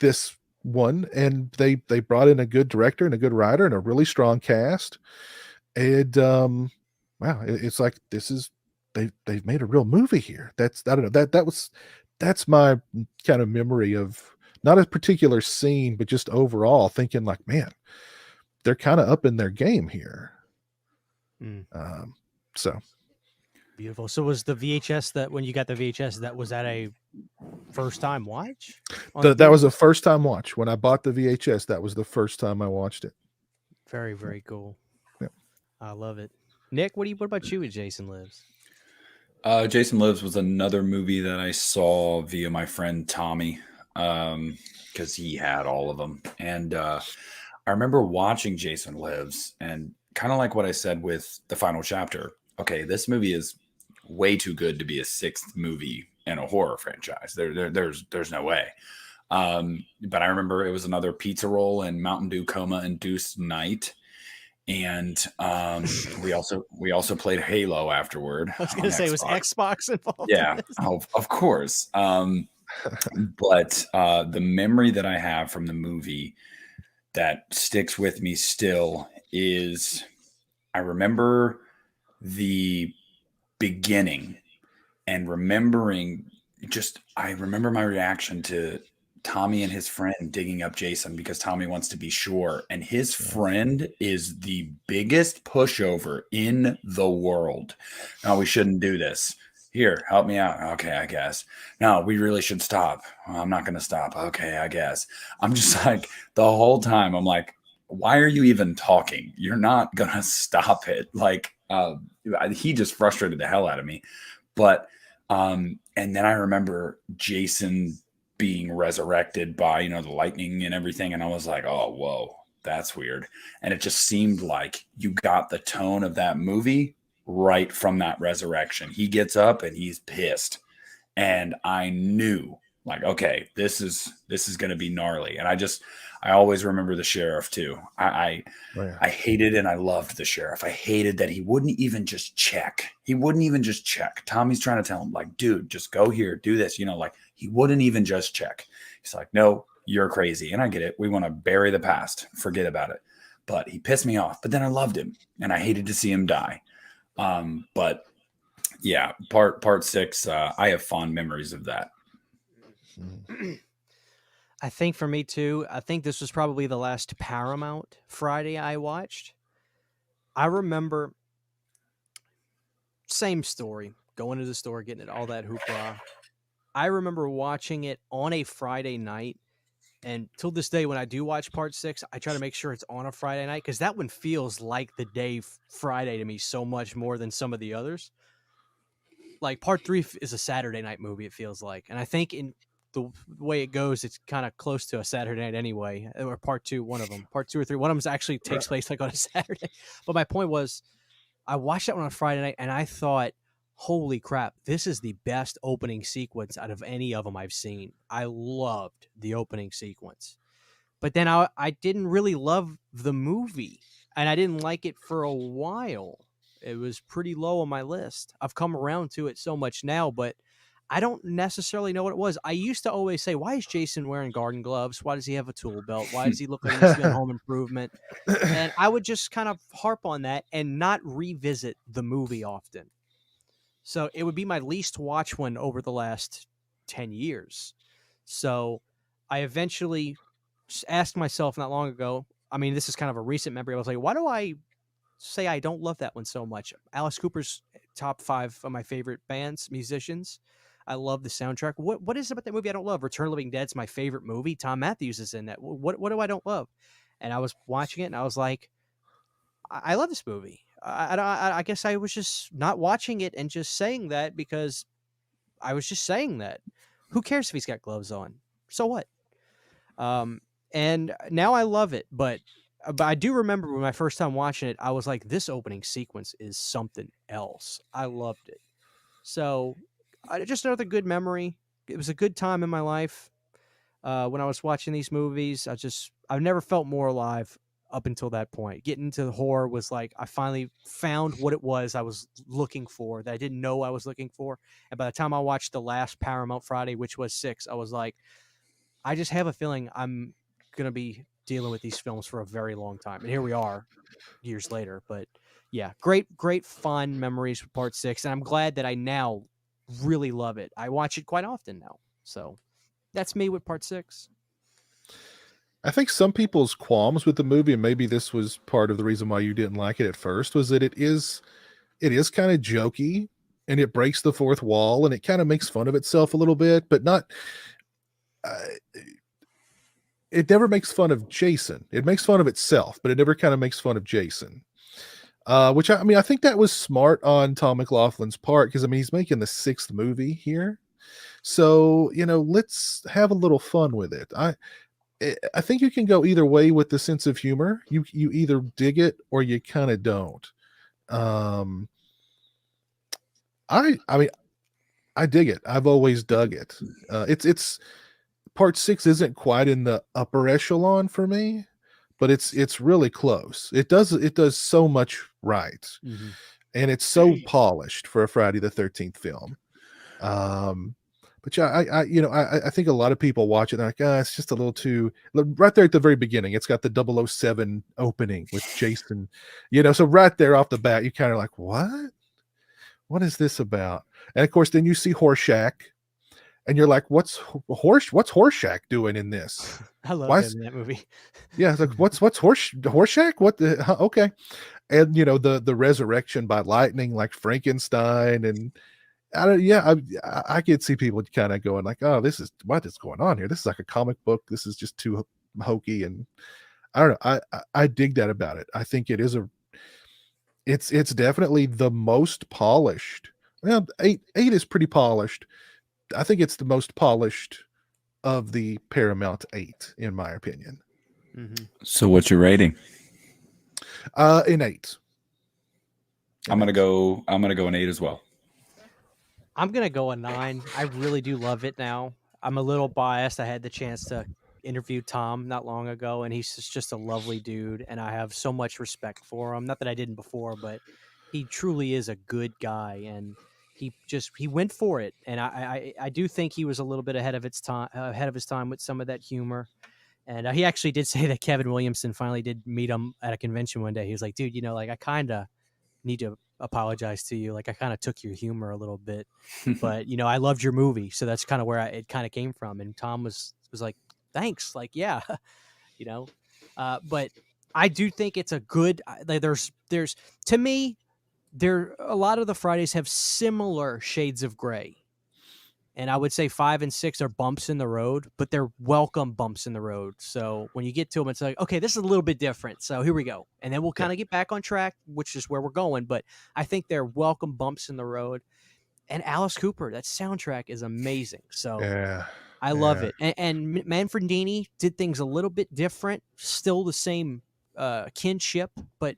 Speaker 2: this one, and they brought in a good director and a good writer and a really strong cast. And wow, it's like, they've made a real movie here. I don't know, that's my kind of memory of not a particular scene, but just overall thinking like, man, they're kind of up in their game here. So
Speaker 1: Beautiful. So was the VHS, that when you got the VHS, that was at a first time watch?
Speaker 2: That was a first time watch. When I bought the VHS, that was the first time I watched it.
Speaker 1: Very, very cool.
Speaker 2: Yeah.
Speaker 1: I love it. Nick, what about you with Jason Lives?
Speaker 3: Jason Lives was another movie that I saw via my friend Tommy, because he had all of them. And I remember watching Jason Lives and kind of like what I said with the final chapter. Okay, this movie is way too good to be a sixth movie in a horror franchise. There's no way. But I remember it was another pizza roll and Mountain Dew coma induced night. And we also played Halo afterward
Speaker 1: I was
Speaker 3: on
Speaker 1: gonna say, was
Speaker 3: Xbox.
Speaker 1: Xbox involved in
Speaker 3: Yeah,
Speaker 1: this?
Speaker 3: of course. But the memory that I have from the movie that sticks with me still is I remember the beginning and I remember my reaction to Tommy and his friend digging up Jason because Tommy wants to be sure. And his friend is the biggest pushover in the world. No, we shouldn't do this. Here, help me out. Okay, I guess. No, we really should stop. Well, I'm not going to stop. Okay, I guess. I'm just like, the whole time, I'm like, why are you even talking? You're not going to stop it. Like, he just frustrated the hell out of me. But, and then I remember Jason being resurrected by, the lightning and everything. And I was like, oh, whoa, that's weird. And it just seemed like you got the tone of that movie right from that resurrection. He gets up and he's pissed. And I knew, like, okay, this is going to be gnarly. And I always remember the sheriff too. I hated and I loved the sheriff. I hated that he wouldn't even just check. Tommy's trying to tell him, like, dude, just go here, do this. Like, he wouldn't even just check. He's like, no, you're crazy. And I get it. We want to bury the past. Forget about it. But he pissed me off. But then I loved him and I hated to see him die. But yeah, part 6, I have fond memories of that.
Speaker 1: I think for me too, I think this was probably the last Paramount Friday I watched. I remember, same story, going to the store, getting it, all that hoopla. I remember watching it on a Friday night, and till this day, when I do watch part 6, I try to make sure it's on a Friday night, because that one feels like the day Friday to me so much more than some of the others. Like, part 3 is a Saturday night movie, it feels like. And I think in the way it goes, it's kind of close to a Saturday night anyway. Or part 2, one of them. Part 2 or 3. One of them actually takes place like on a Saturday. But my point was, I watched that one on Friday night, and I thought, holy crap, this is the best opening sequence out of any of them I've seen. I loved the opening sequence. But then I didn't really love the movie, and I didn't like it for a while. It was pretty low on my list. I've come around to it so much now, but I don't necessarily know what it was. I used to always say, why is Jason wearing garden gloves? Why does he have a tool belt? Why does he look like he needs to be on Home Improvement? And I would just kind of harp on that and not revisit the movie often. So it would be my least watch one over the last 10 years. So I eventually asked myself not long ago, I mean, this is kind of a recent memory. I was like, why do I say I don't love that one so much? Alice Cooper's top 5 of my favorite bands, musicians. I love the soundtrack. What is it about that movie I don't love? Return of the Living Dead's my favorite movie. Tom Matthews is in that. What do I don't love? And I was watching it and I was like, I love this movie. I guess I was just not watching it and just saying that because I was just saying that. Who cares if he's got gloves on? So what? And now I love it, but I do remember when my first time watching it, I was like, this opening sequence is something else. I loved it. So just another good memory. It was a good time in my life when I was watching these movies. I've never felt more alive up until that point. Getting into the horror was like, I finally found what it was I was looking for that I didn't know I was looking for. And by the time I watched the last Paramount Friday, which was 6, I was like, I just have a feeling I'm going to be dealing with these films for a very long time. And here we are years later. But yeah, great fun memories with part 6. And I'm glad that I now really love it. I watch it quite often now. So that's me with part 6.
Speaker 2: I think some people's qualms with the movie, and maybe this was part of the reason why you didn't like it at first, was that it is kind of jokey and it breaks the fourth wall and it kind of makes fun of itself a little bit, but not. It never makes fun of Jason. It makes fun of itself, but it never kind of makes fun of Jason. Which I think that was smart on Tom McLaughlin's part, because he's making the 6th movie here. So, let's have a little fun with it. I think you can go either way with the sense of humor. You either dig it or you kind of don't. Um, I mean, I dig it. I've always dug it. It's part 6 isn't quite in the upper echelon for me, but it's really close. It does so much right,
Speaker 1: Mhm.
Speaker 2: and it's so polished for a Friday the 13th film. Um, but yeah, I think a lot of people watch it and they're like, it's just a little too right there at the very beginning. It's got the 007 opening with Jason, so right there off the bat, you kind of like, what is this about? And of course, then you see Horshack, and you're like, what's Horshack doing in this?
Speaker 1: I love
Speaker 2: Why
Speaker 1: him
Speaker 2: is
Speaker 1: in that movie.
Speaker 2: Yeah, it's like what's Horshack? What the okay. And the resurrection by lightning, like Frankenstein, and I don't, yeah, I could see people kind of going like, oh, this is what is going on here. This is like a comic book. This is just too hokey, and I don't know. I dig that about it. I think it's definitely the most polished. Well, eight is pretty polished. I think it's the most polished of the Paramount 8, in my opinion.
Speaker 1: Mhm.
Speaker 3: So what's your rating?
Speaker 2: In 8.
Speaker 3: I'm gonna go an 8 as well.
Speaker 1: I'm gonna go a 9. I really do love it now. I'm a little biased. I had the chance to interview Tom not long ago, and he's just a lovely dude, and I have so much respect for him. Not that I didn't before, but he truly is a good guy, and he went for it. And I do think he was a little bit ahead of his time with some of that humor. And he actually did say that Kevin Williamson finally did meet him at a convention one day. He was like, "Dude, like I kind of need to apologize to you. Like I kind of took your humor a little bit, but I loved your movie, so that's kind of where it kind of came from." And Tom was like, "Thanks." Like, yeah, you know. But I do think it's a good. Like, there's to me there a lot of the Fridays have similar shades of gray. And I would say 5 and 6 are bumps in the road, but they're welcome bumps in the road. So when you get to them, it's like, okay, this is a little bit different. So here we go. And then we'll
Speaker 2: Yeah.
Speaker 1: kind of get back on track, which is where we're going. But I think they're welcome bumps in the road. And Alice Cooper, that soundtrack is amazing. So
Speaker 2: Yeah.
Speaker 1: I love
Speaker 2: Yeah.
Speaker 1: it. And Manfredini did things a little bit different, still the same kinship, but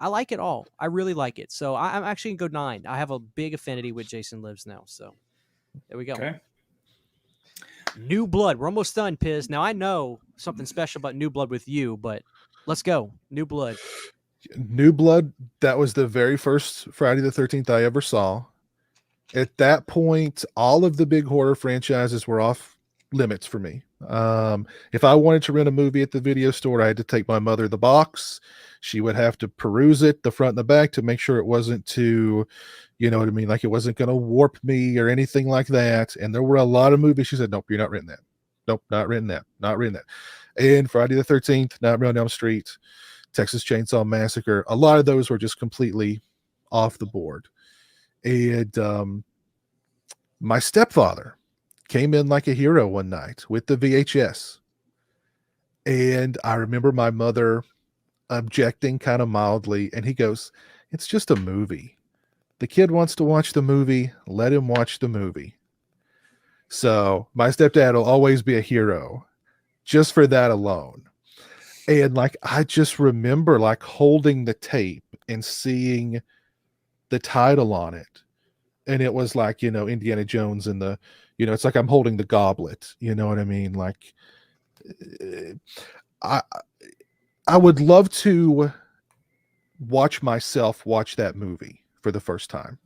Speaker 1: I like it all. I really like it. So I'm actually going to go 9. I have a big affinity with Jason Lives now. So there we go.
Speaker 3: Okay.
Speaker 1: New Blood. We're almost done, Piz. Now I know something special about New Blood with you, but let's go. New Blood.
Speaker 2: New Blood, that was the very first Friday the 13th I ever saw. At that point, all of the big horror franchises were off limits for me. If I wanted to rent a movie at the video store, I had to take my mother the box. She would have to peruse it, the front and the back, to make sure it wasn't too, you know what I mean, like it wasn't going to warp me or anything like that. And there were a lot of movies she said, nope, you're not renting that. Nope, not renting that. Not renting that. And Friday the 13th, Nightmare on Elm Street, Texas Chainsaw Massacre, a lot of those were just completely off the board. And my stepfather came in like a hero one night with the VHS. And I remember my mother objecting kind of mildly. And he goes, it's just a movie. The kid wants to watch the movie. Let him watch the movie. So my stepdad will always be a hero just for that alone. And like, I just remember like holding the tape and seeing the title on it. And it was like, Indiana Jones and it's like I'm holding the goblet. You know what I mean? Like, I I would love to watch myself watch that movie for the first time,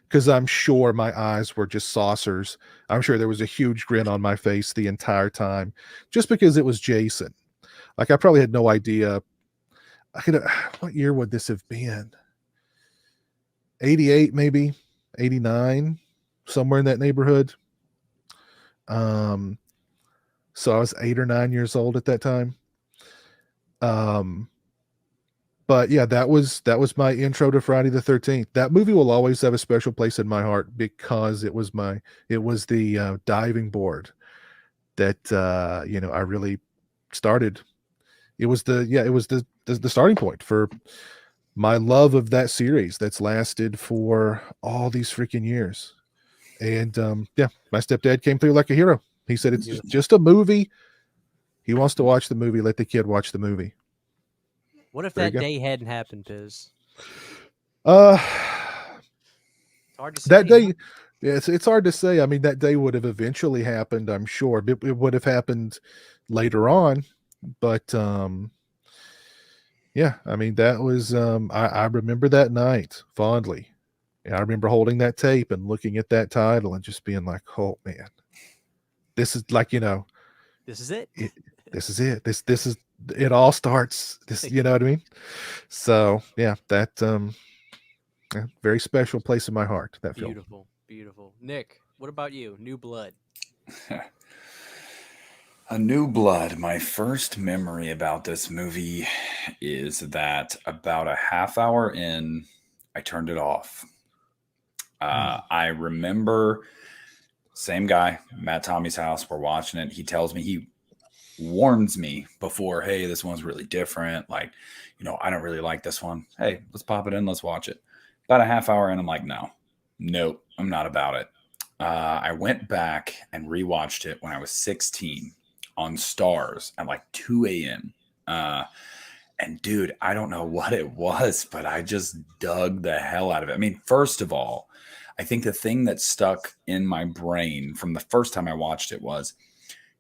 Speaker 2: because I'm sure my eyes were just saucers. I'm sure there was a huge grin on my face the entire time, just because it was Jason. Like, I probably had no idea. What year would this have been? 88, maybe 89, somewhere in that neighborhood. So I was 8 or 9 years old at that time. But yeah, that was my intro to Friday the 13th. That movie will always have a special place in my heart, because it was the diving board that I really started. It was the starting point for my love of that series that's lasted for all these freaking years. And my stepdad came through like a hero. He said, it's
Speaker 1: Beautiful.
Speaker 2: just a movie. He wants to watch the movie. Let the kid watch the movie.
Speaker 1: What if
Speaker 2: There you
Speaker 1: that
Speaker 2: go.
Speaker 1: day hadn't happened, Piz?
Speaker 2: Uh,
Speaker 1: It's hard to
Speaker 2: that
Speaker 1: say, huh?
Speaker 2: day, yeah, it's hard to say. I mean, that day would have eventually happened, I'm sure. It would have happened later on, but yeah, I mean, that was I remember that night fondly. And I remember holding that tape and looking at that title and just being like, "Oh man, this is like,
Speaker 1: This is it.
Speaker 2: it, this is it. This is it all starts this, you know what I mean?" So, yeah, that yeah, very special place in my heart, that film.
Speaker 1: Beautiful, beautiful. Nick, what about you? New Blood.
Speaker 3: A New Blood. My first memory about this movie is that about a half hour in, I turned it off. I remember same guy, Matt Tommy's house. We're watching it. He tells me, he warns me before, hey, this one's really different. Like, I don't really like this one. Hey, let's pop it in. Let's watch it. About a half hour in, I'm like, no, nope, I'm not about it. I went back and rewatched it when I was 16 on Stars at like 2 a.m. And dude, I don't know what it was, but I just dug the hell out of it. I mean, first of all, I think the thing that stuck in my brain from the first time I watched it was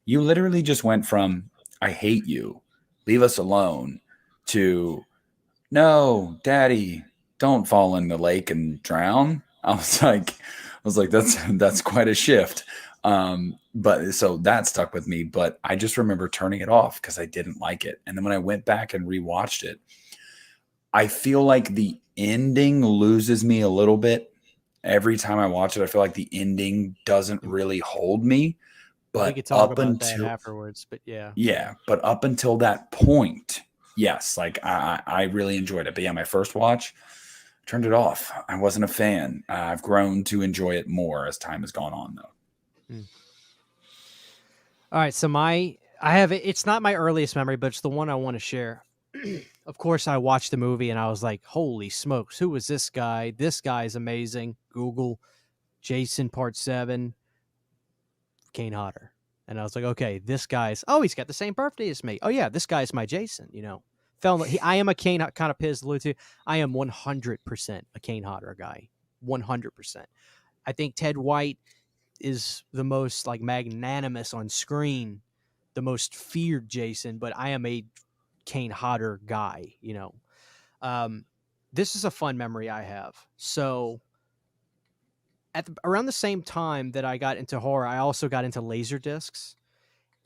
Speaker 3: you literally just went from "I hate you, leave us alone" to "No, Daddy, don't fall in the lake and drown." I was like, that's quite a shift. But so that stuck with me. But I just remember turning it off because I didn't like it. And then when I went back and rewatched it, I feel like the ending loses me a little bit. Every time I watch it, I feel like the ending doesn't
Speaker 1: Mm.
Speaker 3: really hold me.
Speaker 1: We could
Speaker 3: But
Speaker 1: talk about that afterwards, but yeah.
Speaker 3: yeah, but up until that point, yes, like I really enjoyed it. But yeah, my first watch, turned it off. I wasn't a fan. I've grown to enjoy it more as time has gone on, though.
Speaker 1: Mm. All right, so I have it's not my earliest memory, but it's the one I want to share. Of course, I watched the movie and I was like, "Holy smokes, who is this guy? This guy is amazing." Google Jason Part 7, Kane Hodder. And I was like, "Okay, this guy's he's got the same birthday as me. Oh yeah, this guy's my Jason, you know." I am a Kane kind of Piz alluded to. I am 100% a Kane Hodder guy. 100%. I think Ted White is the most like magnanimous on screen, the most feared Jason, but I am a Kane Hodder guy, you know. Um, this is a fun memory I have. So around the same time that I got into horror, I also got into laser discs.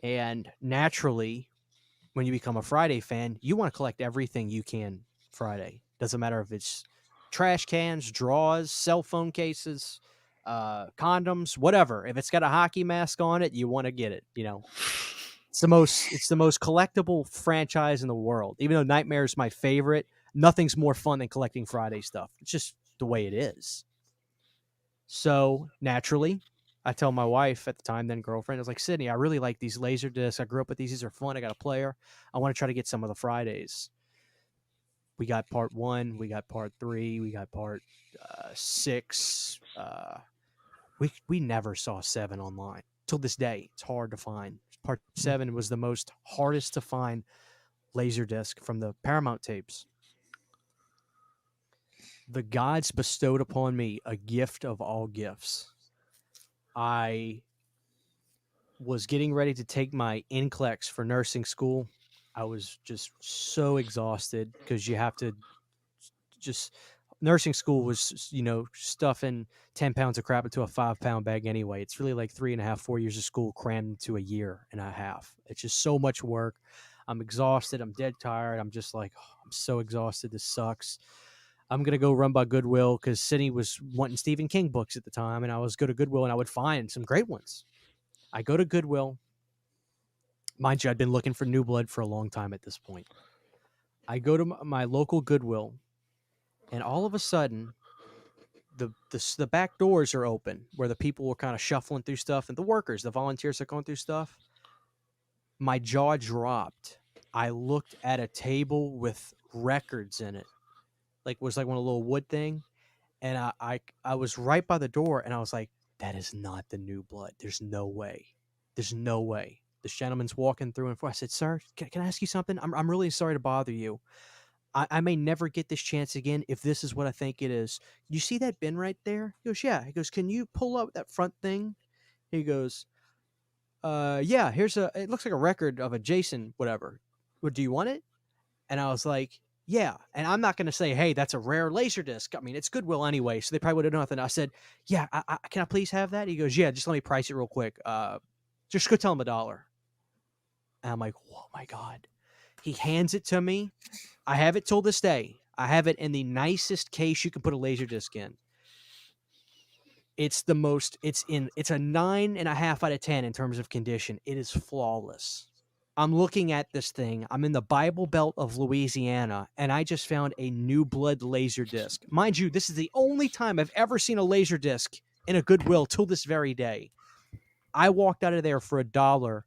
Speaker 1: And naturally, when you become a Friday fan, you want to collect everything you can Friday. Doesn't matter if it's trash cans, drawers, cell phone cases, condoms, whatever. If it's got a hockey mask on it, you want to get it. You know, it's the most collectible franchise in the world. Even though Nightmare is my favorite, nothing's more fun than collecting Friday stuff. It's just the way it is. So naturally, I tell my wife at the time, then girlfriend, I was like, Sydney, I really like these laser discs. I grew up with these. These are fun. I got a player. I want to try to get some of the Fridays. We got part 1. We got part 3. We got part 6. We never saw 7 online till this day. It's hard to find. Part 7 was the most hardest to find laser disc from the Paramount tapes. The gods bestowed upon me a gift of all gifts. I was getting ready to take my NCLEX for nursing school. I was just so exhausted because you have to just nursing school was, stuffing 10 pounds of crap into a 5-pound bag anyway. It's really like 3.5, 4 years of school crammed into a year and a half. It's just so much work. I'm exhausted. I'm dead tired. I'm just like, oh, I'm so exhausted. This sucks. I'm going to go run by Goodwill because Sydney was wanting Stephen King books at the time. And I was go to Goodwill and I would find some great ones. I go to Goodwill. Mind you, I'd been looking for New Blood for a long time at this point. I go to my local Goodwill, and all of a sudden, the back doors are open where the people were kind of shuffling through stuff, and the workers, the volunteers are going through stuff. My jaw dropped. I looked at a table with records in it, like was like one of the little wood thing, and I was right by the door, and I was like, "That is not the New Blood. There's no way. There's no way." This gentleman's walking through and forth. I said, "Sir, can I ask you something? I'm really sorry to bother you. I may never get this chance again if this is what I think it is. You see that bin right there?" He goes, "Yeah." He goes, "Can you pull up that front thing?" He goes, yeah, it looks like a record of a Jason, whatever. What, do you want it?" And I was like, "Yeah." And I'm not going to say, "Hey, that's a rare laser disc." I mean, it's Goodwill anyway, so they probably would have done nothing. I said, "Yeah, can I please have that?" He goes, "Yeah, just let me price it real quick. Just go tell him $1." And I'm like, "Oh my God." He hands it to me. I have it till this day. I have it in the nicest case you can put a laser disc in. It's it's a 9.5 out of 10 in terms of condition. It is flawless. I'm looking at this thing. I'm in the Bible Belt of Louisiana, and I just found a New Blood laser disc. Mind you, this is the only time I've ever seen a laser disc in a Goodwill till this very day. I walked out of there for $1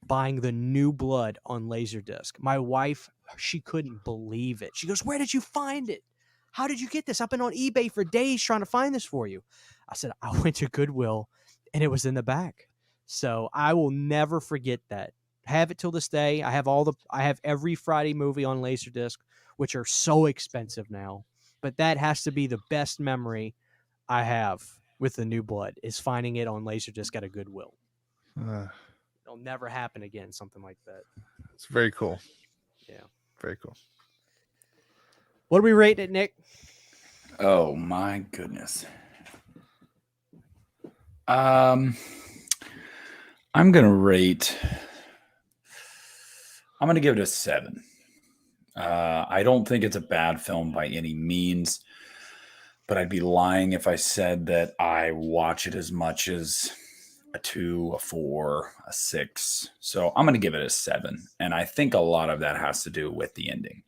Speaker 1: buying the New Blood on Laserdisc. My wife, she couldn't believe it. She goes, "Where did you find it? How did you get this? I've been on eBay for days trying to find this for you." I said, "I went to Goodwill and it was in the back." So I will never forget that. Have it till this day. I have every Friday movie on Laserdisc, which are so expensive now. But that has to be the best memory I have with the New Blood, is finding it on Laserdisc at a Goodwill.
Speaker 2: Uh,
Speaker 1: It'll never happen again, something like that.
Speaker 2: it's very cool.
Speaker 1: Yeah.
Speaker 2: Very cool.
Speaker 1: What are we rating it, Nick?
Speaker 3: Oh my goodness. I'm gonna rate. I'm gonna give it a 7. I don't think it's a bad film by any means, but I'd be lying if I said that I watch it as much as a 2, a 4, a 6. So I'm gonna give it a 7, and I think a lot of that has to do with the ending.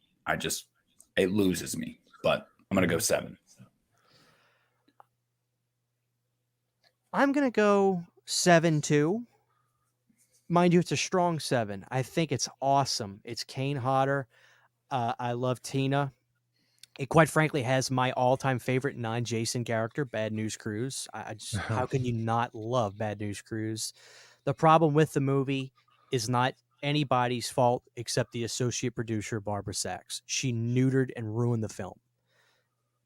Speaker 3: It loses me, but I'm gonna go 7.
Speaker 1: I'm going to go 7 too. Mind you, it's a strong 7. I think it's awesome. It's Kane Hodder. I love Tina. It quite frankly has my all-time favorite non-Jason character, Bad News Cruz. How can you not love Bad News Cruz? The problem with the movie is not anybody's fault except the associate producer, Barbara Sachs. She neutered and ruined the film.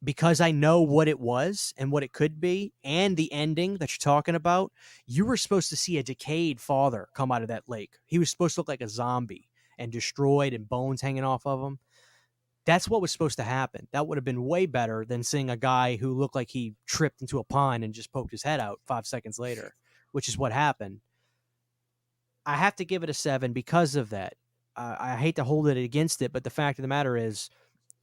Speaker 1: Because I know what it was and what it could be, and the ending that you're talking about, you were supposed to see a decayed father come out of that lake. He was supposed to look like a zombie and destroyed and bones hanging off of him. That's what was supposed to happen. That would have been way better than seeing a guy who looked like he tripped into a pond and just poked his head out 5 seconds later, which is what happened. I have to give it a 7 because of that. I hate to hold it against it, but the fact of the matter is,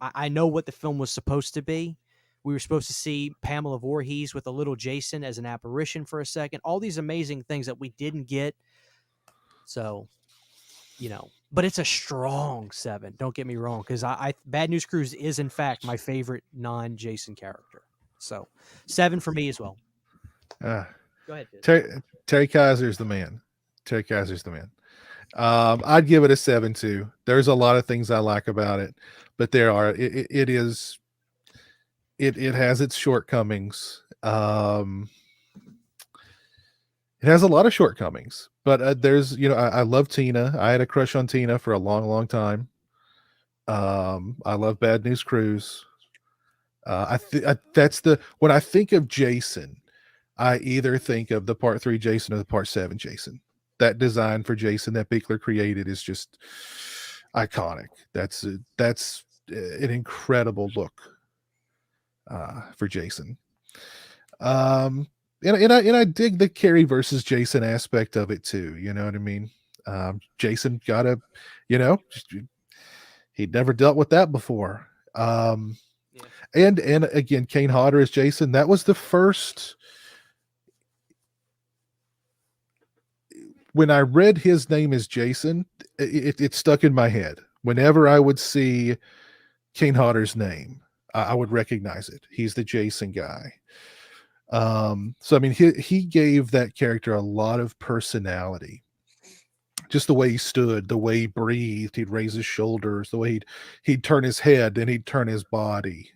Speaker 1: I know what the film was supposed to be. We were supposed to see Pamela Voorhees with a little Jason as an apparition for a second. All these amazing things that we didn't get. So, but it's a strong 7. Don't get me wrong, because Bad News Cruz is in fact my favorite non-Jason character. So 7 for me as well.
Speaker 2: Uh,
Speaker 1: Go ahead, Diz.
Speaker 2: Terry Kaiser's the man. Terry Kaiser's the man. I'd give it a 7 too. There's a lot of things I like about it, but it has its shortcomings. It has a lot of shortcomings, but there's, I love Tina. I had a crush on Tina for a long, long time. I love Bad News Cruz. When I think of Jason, I either think of the Part 3 Jason or the Part 7 Jason. That design for Jason that Bickler created is just iconic. That's an incredible look for Jason. And I dig the Carrie versus Jason aspect of it too. You know what I mean? Jason he'd never dealt with that before. And again, Kane Hodder as Jason. That was the first. When I read his name as Jason, it stuck in my head. Whenever I would see Kane Hodder's name, I would recognize it. He's the Jason guy. So I mean, he gave that character a lot of personality. Just the way he stood, the way he breathed, he'd raise his shoulders, the way he'd turn his head, then he'd turn his body.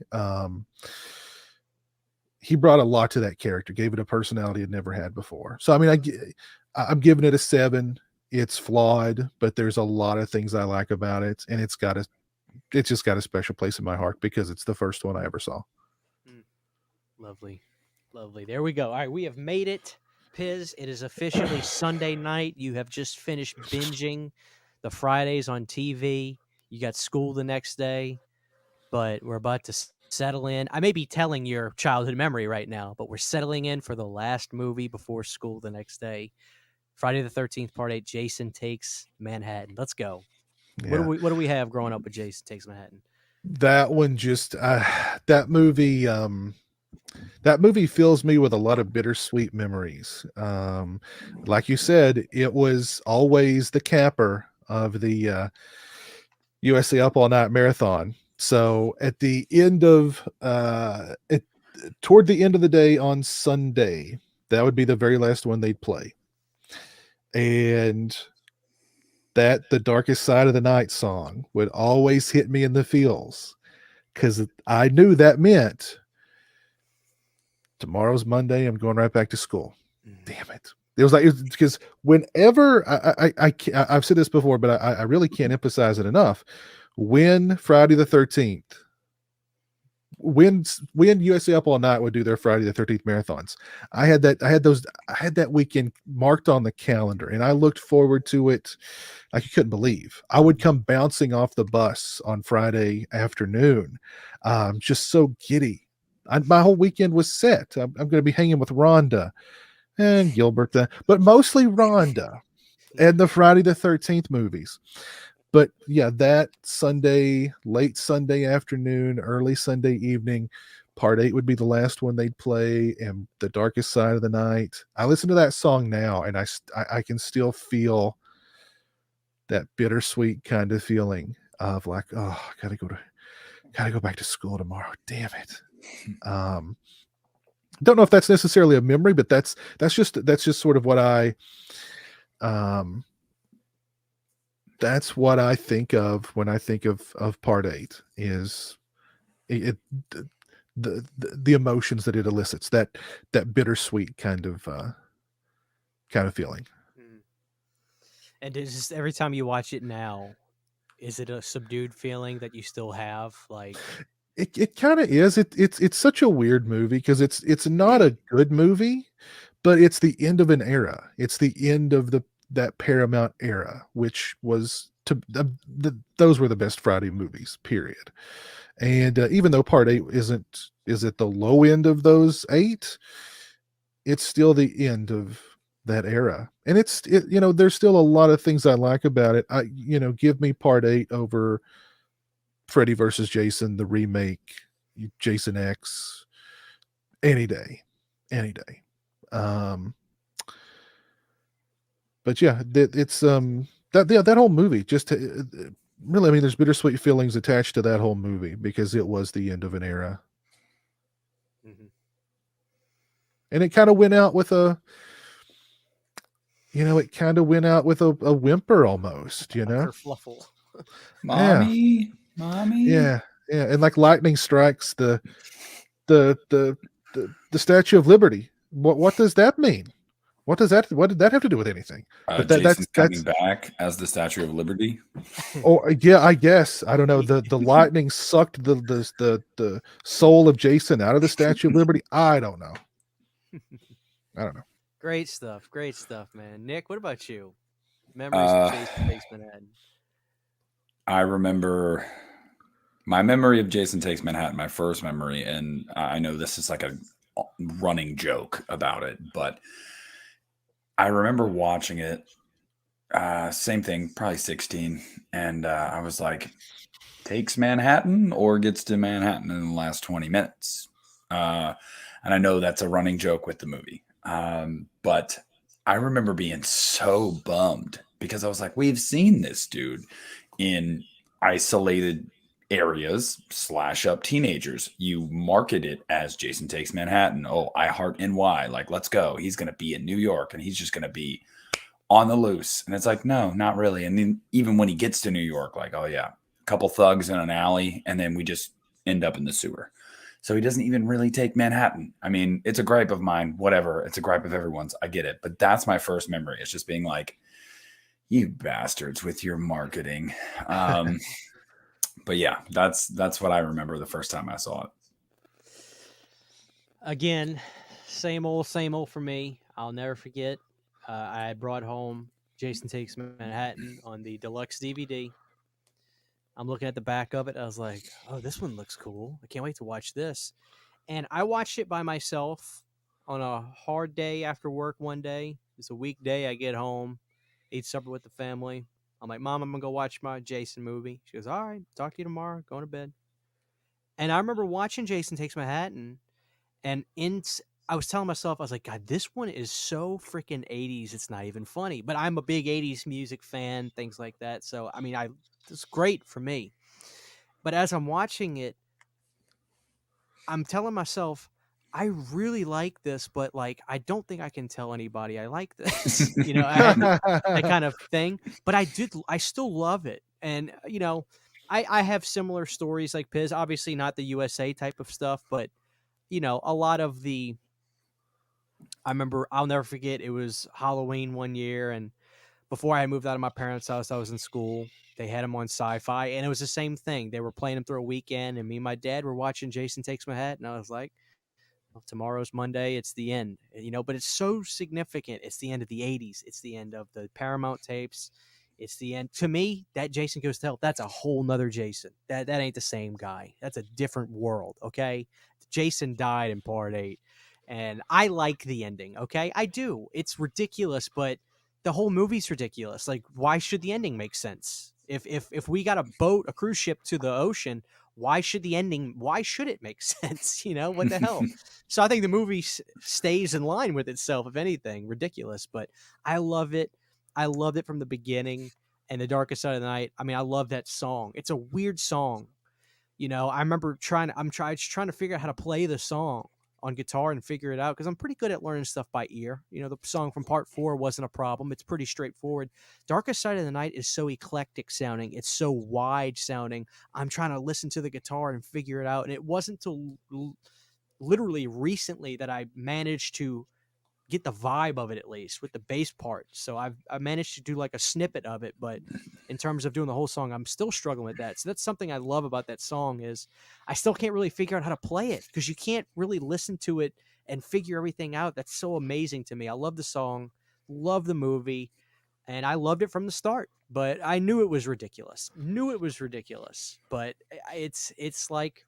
Speaker 2: He brought a lot to that character, gave it a personality it never had before. So I mean, I'm giving it a 7. It's flawed, but there's a lot of things I like about it, and it's just got a special place in my heart because it's the first one I ever saw.
Speaker 1: Mm, lovely. Lovely. There we go. All right, we have made it. Piz, it is officially Sunday night. You have just finished binging the Fridays on TV. You got school the next day, but we're about to settle in. I may be telling your childhood memory right now, but we're settling in for the last movie before school the next day. Friday the 13th, Part 8, Jason Takes Manhattan. Let's go.
Speaker 2: Yeah.
Speaker 1: What do we have growing up with Jason Takes Manhattan?
Speaker 2: That one just that movie fills me with a lot of bittersweet memories. Like you said, it was always the capper of the USA Up All Night Marathon. So at the end of toward the end of the day on Sunday, that would be the very last one they'd play. And that The Darkest Side of the Night song would always hit me in the feels because I knew that meant tomorrow's Monday. I'm going right back to school. Damn it. It was like, because whenever I've said this before, but I really can't emphasize it enough. When Friday the 13th, when USA Up All Night would do their Friday the 13th marathons, I had that weekend marked on the calendar, and I looked forward to it like you couldn't believe. I would come bouncing off the bus on Friday afternoon, just so giddy. My whole weekend was set. I'm going to be hanging with Rhonda and Gilbert, but mostly Rhonda and the Friday the 13th movies. But yeah, that Sunday, late Sunday afternoon, early Sunday evening, Part 8 would be the last one they'd play, and The Darkest Side of the Night. I listen to that song now, and I can still feel that bittersweet kind of feeling of like, oh, I gotta go back to school tomorrow. Damn it. Don't know if that's necessarily a memory, but that's just sort of what that's what I think of when I think of Part 8 is the emotions that it elicits, that bittersweet kind of feeling.
Speaker 1: And it's just every time you watch it now, is it a subdued feeling that you still have? Like
Speaker 2: It kind of is. It's such a weird movie because it's not a good movie, but it's the end of an era. It's the end of that Paramount era, which was those were the best Friday movies, period. And even though Part 8 is at the low end of those 8, it's still the end of that era. And there's still a lot of things I like about it. Give me Part 8 over Freddy versus Jason, the remake, Jason X, any day. But yeah, it's that whole movie just really, I mean, there's bittersweet feelings attached to that whole movie because it was the end of an era.
Speaker 1: mm-hmm.
Speaker 2: And it kind of went out with a whimper almost,
Speaker 1: A kerfluffle.
Speaker 3: Mommy.
Speaker 2: Yeah. And like lightning strikes the Statue of Liberty. What does that mean? What did that have to do with anything?
Speaker 3: But Jason's coming back as the Statue of Liberty.
Speaker 2: Oh yeah, I guess. I don't know. The lightning sucked the soul of Jason out of the Statue of Liberty. I don't know.
Speaker 1: Great stuff, man. Nick, what about you? Memories of Jason Takes Manhattan.
Speaker 3: I remember my memory of Jason Takes Manhattan, my first memory, and I know this is like a running joke about it, but I remember watching it. Same thing, probably 16, and I was like, takes Manhattan or gets to Manhattan in the last 20 minutes. And I know that's a running joke with the movie. But I remember being so bummed because I was like, we've seen this dude in isolated areas slash up teenagers. You market it as Jason Takes Manhattan. Oh, I heart NY. Like, let's go. He's going to be in New York and he's just going to be on the loose. And it's like, no, not really. And then even when he gets to New York, like, oh yeah, a couple thugs in an alley. And then we just end up in the sewer. So he doesn't even really take Manhattan. I mean, it's a gripe of mine, whatever. It's a gripe of everyone's. I get it. But that's my first memory. It's just being like, You bastards with your marketing. Um, but yeah, that's what I remember the first time I saw it.
Speaker 1: Again, same old for me. I'll never forget. I brought home Jason Takes Manhattan on the deluxe DVD. I'm looking at the back of it. I was like, oh, this one looks cool. I can't wait to watch this. And I watched it by myself on a hard day after work one day. It's a weekday. I get home, eat supper with the family. I'm like, Mom, I'm going to go watch my Jason movie. She goes, all right, talk to you tomorrow. Going to bed. And I remember watching Jason Takes Manhattan. And I was telling myself, I was like, God, this one is so freaking 80s. It's not even funny. But I'm a big 80s music fan, things like that. So, I mean, it's great for me. But as I'm watching it, I'm telling myself, I really like this, but like, I don't think I can tell anybody I like this. I had that kind of thing, but I still love it. And, I have similar stories like Piz, obviously not the USA type of stuff, but, a lot of I remember, I'll never forget, it was Halloween one year, and before I moved out of my parents' house, I was in school. They had him on Sci-Fi, and it was the same thing. They were playing him through a weekend, and me and my dad were watching Jason Takes Manhattan, and I was like, well, tomorrow's Monday. It's the end, but it's so significant. It's the end of the 80s. It's the end of the Paramount tapes. It's the end. To me, that Jason Goes to Hell, that's a whole nother Jason. That ain't the same guy. That's a different world, okay? Jason died in part 8, and I like the ending, okay? I do. It's ridiculous, but the whole movie's ridiculous. Like, why should the ending make sense? If we got a boat, a cruise ship to the ocean, why should it make sense? What the hell? So I think the movie stays in line with itself, if anything. Ridiculous, but I love it. I loved it from the beginning. And The Darkest Side of the Night, I mean, I love that song. It's a weird song. I remember just trying to figure out how to play the song on guitar and figure it out, because I'm pretty good at learning stuff by ear. The song from part 4 wasn't a problem. It's pretty straightforward. Darkest Side of the Night is so eclectic sounding. It's so wide sounding. I'm trying to listen to the guitar and figure it out. And it wasn't till literally recently that I managed to get the vibe of it, at least with the bass part. So I managed to do like a snippet of it, but in terms of doing the whole song, I'm still struggling with that. So that's something I love about that song, is I still can't really figure out how to play it, because you can't really listen to it and figure everything out. That's so amazing to me. I love the song, love the movie, and I loved it from the start. But I knew it was ridiculous. But it's like,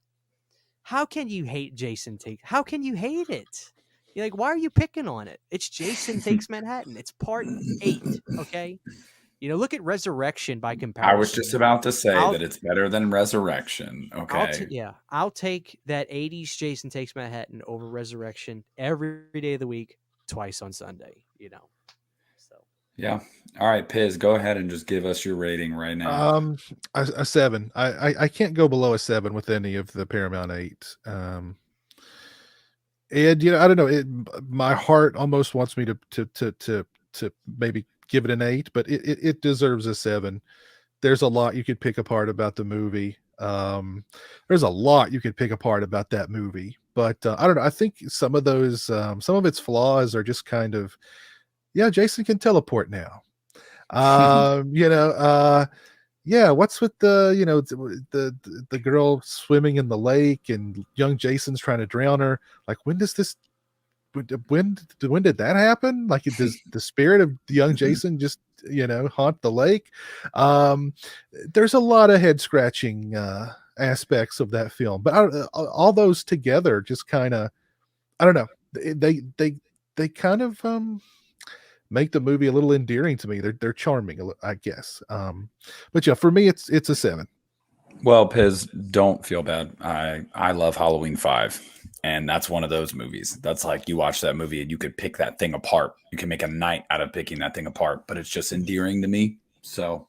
Speaker 1: how can you hate Jason Takes? How can you hate it? You're like, why are you picking on it? It's Jason Takes Manhattan. It's part 8. Okay, look at Resurrection by
Speaker 3: I was just
Speaker 1: comparison.
Speaker 3: about to say
Speaker 1: I'll
Speaker 3: that it's better than Resurrection. Okay.
Speaker 1: I'll take that 80s Jason Takes Manhattan over Resurrection every day of the week, twice on Sunday. So
Speaker 3: Yeah. All right, Piz, go ahead and just give us your rating right now.
Speaker 2: A 7. I can't go below a 7 with any of the Paramount 8. And I don't know. My heart almost wants me to maybe give it an 8, but it deserves a 7. There's a lot you could pick apart about the movie. There's a lot you could pick apart about that movie, but I don't know. I think some of its flaws are just kind of, yeah, Jason can teleport now. Um, you know, uh, yeah, what's with the girl swimming in the lake and young Jason's trying to drown her? Like, when does this when did that happen? Like, does the spirit of the young Jason just haunt the lake? Um, there's a lot of head scratching aspects of that film, but all those together just kind of, I don't know, they kind of make the movie a little endearing to me. They're charming, I guess. But yeah, for me, it's a 7.
Speaker 3: Well, Piz, don't feel bad. I love Halloween 5, and that's one of those movies. That's like, you watch that movie and you could pick that thing apart. You can make a night out of picking that thing apart, but it's just endearing to me. So,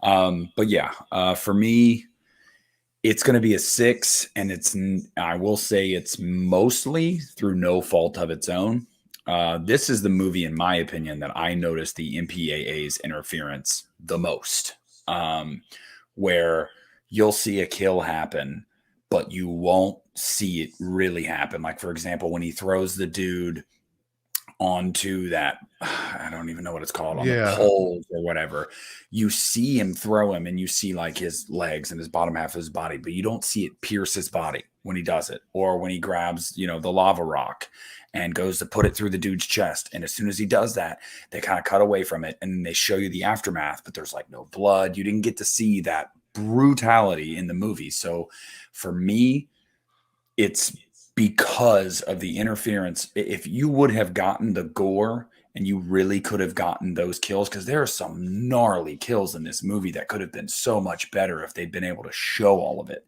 Speaker 3: but yeah, for me, it's going to be a 6, and I will say it's mostly through no fault of its own. This is the movie, in my opinion, that I noticed the MPAA's interference the most, where you'll see a kill happen, but you won't see it really happen. Like, for example, when he throws the dude onto that, I don't even know what it's called, on the
Speaker 2: Yeah.
Speaker 3: poles or whatever, you see him throw him and you see like his legs and his bottom half of his body, but you don't see it pierce his body when he does it, or when he grabs, the lava rock and goes to put it through the dude's chest. And as soon as he does that, they kind of cut away from it and they show you the aftermath, but there's like no blood. You didn't get to see that brutality in the movie. So for me, it's because of the interference. If you would have gotten the gore and you really could have gotten those kills, because there are some gnarly kills in this movie that could have been so much better if they'd been able to show all of it.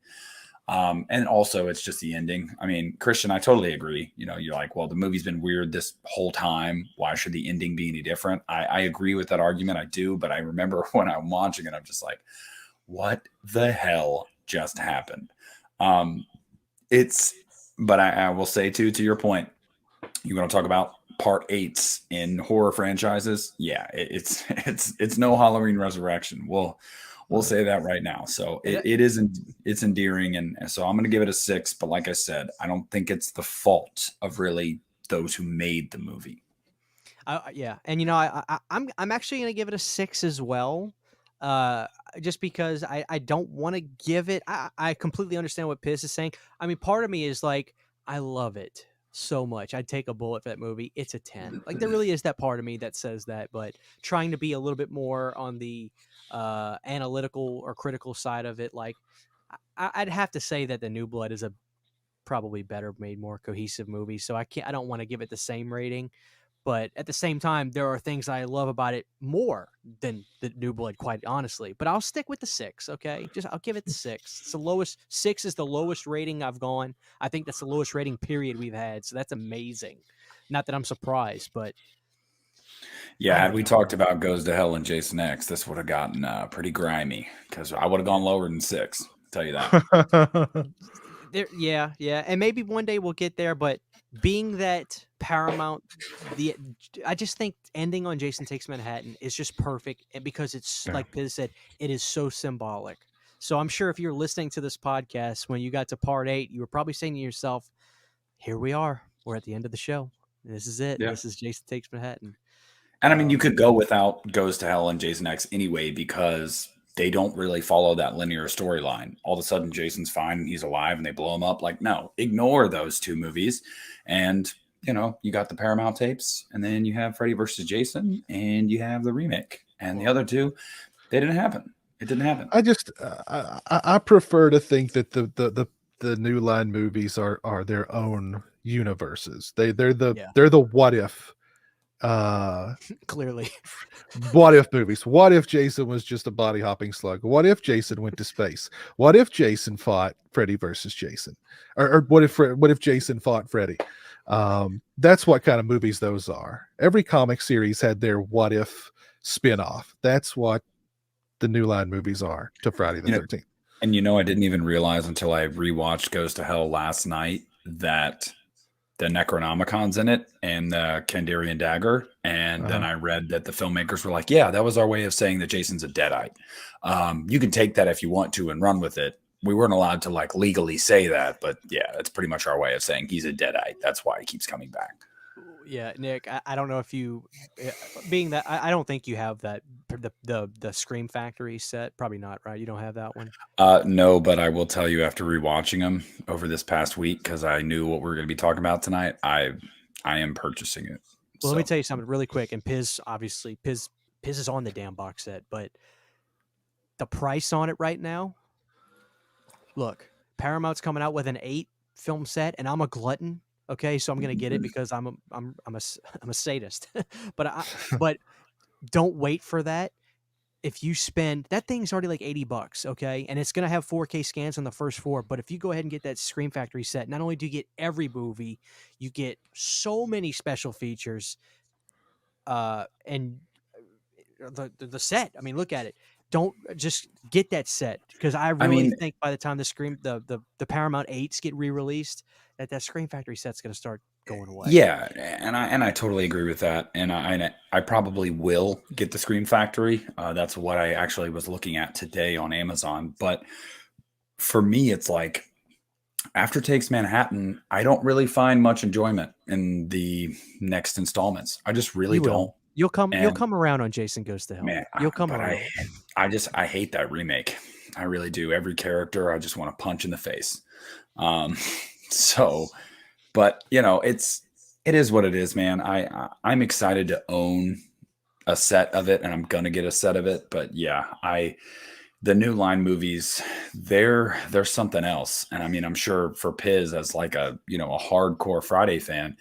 Speaker 3: And also, it's just the ending. I mean, Christian, I totally agree. You're like, well, the movie's been weird this whole time. Why should the ending be any different? I agree with that argument. I do. But I remember when I'm watching it, I'm just like, what the hell just happened? But I will say too, to your point, you want to talk about part 8s in horror franchises? Yeah, it's no Halloween Resurrection. We'll say that right now. So it's endearing, and so I'm going to give it a 6. But like I said, I don't think it's the fault of really those who made the movie.
Speaker 1: Yeah, and I'm actually going to give it a 6 as well. Just because I don't want to give it. I completely understand what Piz is saying. I mean, part of me is like, I love it so much. I'd take a bullet for that movie. It's a 10. Like, there really is that part of me that says that, but trying to be a little bit more on the analytical or critical side of it, like, I'd have to say that The New Blood is a probably better made, more cohesive movie. So I don't want to give it the same rating. But at the same time, there are things I love about it more than the New Blood, quite honestly. But I'll stick with the 6, okay? I'll give it the 6. It's the lowest. 6 is the lowest rating I've gone. I think that's the lowest rating period we've had. So that's amazing. Not that I'm surprised, but
Speaker 3: yeah, had we talked about Goes to Hell and Jason X, this would have gotten pretty grimy, because I would have gone lower than 6. I'll tell you that.
Speaker 1: Yeah, and maybe one day we'll get there. But being that Paramount, I just think ending on Jason Takes Manhattan is just perfect, and because it's like Piz said, it is so symbolic. So I'm sure if you're listening to this podcast when you got to part 8, you were probably saying to yourself, "Here we are. We're at the end of the show. This is it.
Speaker 3: Yeah.
Speaker 1: This is Jason Takes Manhattan."
Speaker 3: And I mean, you could go without Goes to Hell and Jason X anyway, because they don't really follow that linear storyline. All of a sudden, Jason's fine and he's alive and they blow him up. Like, no, ignore those 2 movies. And, you got the Paramount tapes, and then you have Freddy versus Jason, and you have the remake. And the other 2, they didn't happen. It didn't happen.
Speaker 2: I just, I prefer to think that the New Line movies are their own universes. They're the what if.
Speaker 1: Clearly,
Speaker 2: what if movies? What if Jason was just a body hopping slug? What if Jason went to space? What if Jason fought Freddy versus Jason? Or what if Jason fought Freddy? That's what kind of movies those are. Every comic series had their what if spin-off. That's what the New Line movies are to Friday the 13th.
Speaker 3: And I didn't even realize until I rewatched Goes to Hell last night that the Necronomicon's in it and the Kandarian dagger. And then I read that the filmmakers were like, yeah, that was our way of saying that Jason's a deadite. You can take that if you want to and run with it. We weren't allowed to like legally say that, but yeah, that's pretty much our way of saying he's a deadite. That's why he keeps coming back.
Speaker 1: Yeah, Nick, I don't know if you, being that, I don't think you have that, the Scream Factory set. Probably not, right? You don't have that one?
Speaker 3: No, but I will tell you, after rewatching them over this past week, because I knew what we were going to be talking about tonight, I am purchasing it.
Speaker 1: Well, let me tell you something really quick. And Piz is on the damn box set, but the price on it right now, look, Paramount's coming out with an 8 film set, and I'm a glutton. Okay, so I'm gonna get it because I'm a sadist, but don't wait for that. If you spend, that thing's already like $80, okay, and it's gonna have 4K scans on the first 4. But if you go ahead and get that Scream Factory set, not only do you get every movie, you get so many special features, and the set. I mean, look at it. Don't just get that set, because I really think by the time the Paramount 8s get re-released, that Scream Factory set's going to start going away.
Speaker 3: Yeah, and I totally agree with that. And I probably will get the Scream Factory. That's what I actually was looking at today on Amazon. But for me, it's like, after Takes Manhattan, I don't really find much enjoyment in the next installments. I just really
Speaker 1: You
Speaker 3: don't.
Speaker 1: will. You'll
Speaker 3: And
Speaker 1: come around on Jason Goes to Hell.
Speaker 3: man,
Speaker 1: You'll come
Speaker 3: but
Speaker 1: around.
Speaker 3: I hate that remake. I really do. Every character, I just want to punch in the face. Um, so, but you know, it is what it is, man. I'm excited to own a set of it, and I'm gonna get a set of it. But yeah, the New Line movies, they're something else. And I mean, I'm sure for Piz as like a a hardcore Friday fan,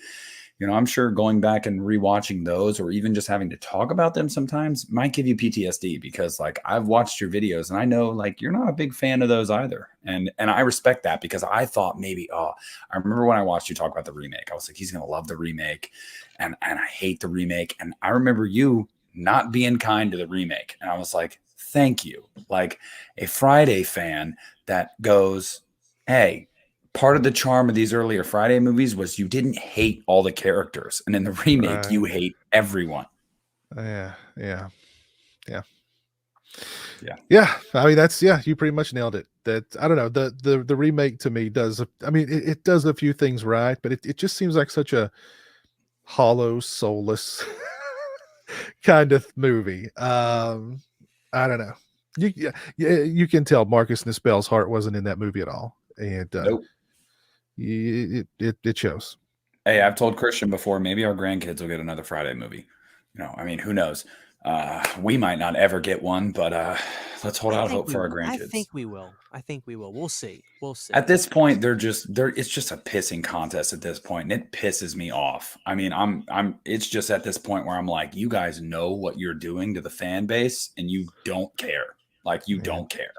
Speaker 3: I'm sure going back and rewatching those or even just having to talk about them sometimes might give you PTSD because like I've watched your videos and I know like you're not a big fan of those either. And I respect that because I thought maybe, I remember when I watched you talk about the remake, I was like, he's gonna love the remake. And I hate the remake. And I remember you not being kind to the remake. And I was like, thank you. Like a Friday fan that goes, hey, part of the charm of these earlier Friday movies was you didn't hate all the characters, and in the remake,
Speaker 2: Right.
Speaker 3: you hate everyone.
Speaker 2: Yeah. Yeah. Yeah.
Speaker 3: Yeah.
Speaker 2: Yeah. I mean, you pretty much nailed it. That I don't know. The remake to me does, I mean, it does a few things right, but it just seems like such a hollow, soulless kind of movie. I don't know. You can tell Marcus Nispel's heart wasn't in that movie at all. And
Speaker 3: Nope.
Speaker 2: it shows.
Speaker 3: Hey, I've told Christian before, maybe our grandkids will get another Friday movie. I mean, who knows? We might not ever get one, but let's hold
Speaker 1: I
Speaker 3: out
Speaker 1: think
Speaker 3: hope
Speaker 1: we
Speaker 3: for our
Speaker 1: will. I
Speaker 3: grandkids.
Speaker 1: think we will. I think we will. We'll see. We'll see.
Speaker 3: At this point, it's just a pissing contest at this point, and it pisses me off. I mean, it's just at this point where I'm like, you guys know what you're doing to the fan base, and you don't care. Like you
Speaker 2: Yeah.
Speaker 3: don't care,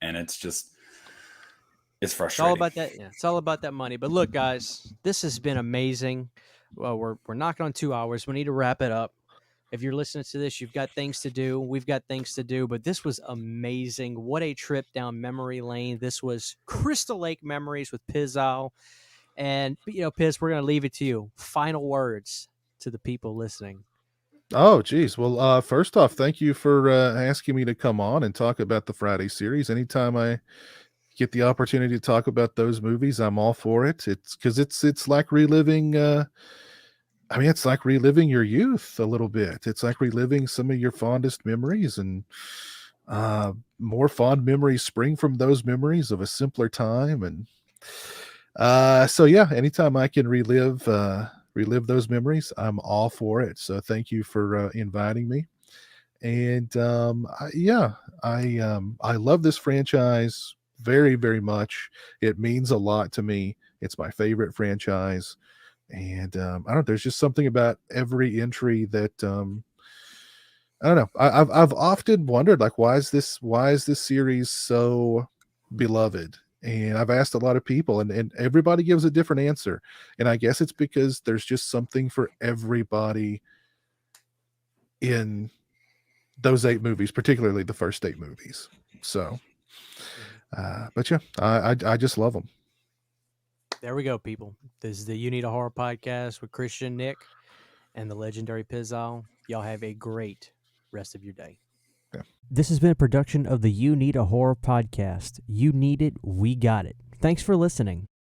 Speaker 3: and it's
Speaker 1: It's all
Speaker 3: frustrating.
Speaker 1: about that. Yeah, it's all about that money. But look, guys, this has been amazing. Well, we're knocking on 2 hours. We need to wrap it up. If you're listening to this, you've got things to do. We've got things to do. But this was amazing. What a trip down memory lane. This was Crystal Lake Memories with Pizowell. And Piz, we're gonna leave it to you. Final words to the people listening.
Speaker 2: Oh, geez. Well, first off, thank you for asking me to come on and talk about the Friday series. Anytime I get the opportunity to talk about those movies, I'm all for it. It's because it's like reliving. I mean, it's like reliving your youth a little bit. It's like reliving some of your fondest memories, and more fond memories spring from those memories of a simpler time. And so yeah, anytime I can relive those memories, I'm all for it. So thank you for inviting me. And I love this franchise very, very much. It means a lot to me. It's my favorite franchise. And I don't know, there's just something about every entry that I don't know. I've often wondered, like, why is this series so beloved? And I've asked a lot of people, and everybody gives a different answer. And I guess it's because there's just something for everybody in those 8 movies, particularly the first 8 movies. So, but yeah, I just love them.
Speaker 1: There we go, people. This is the You Need a Horror podcast with Christian, Nick, and the legendary Pizowell. Y'all have a great rest of your day.
Speaker 2: Yeah.
Speaker 1: This has been a production of the You Need a Horror podcast. You need it, we got it. Thanks for listening.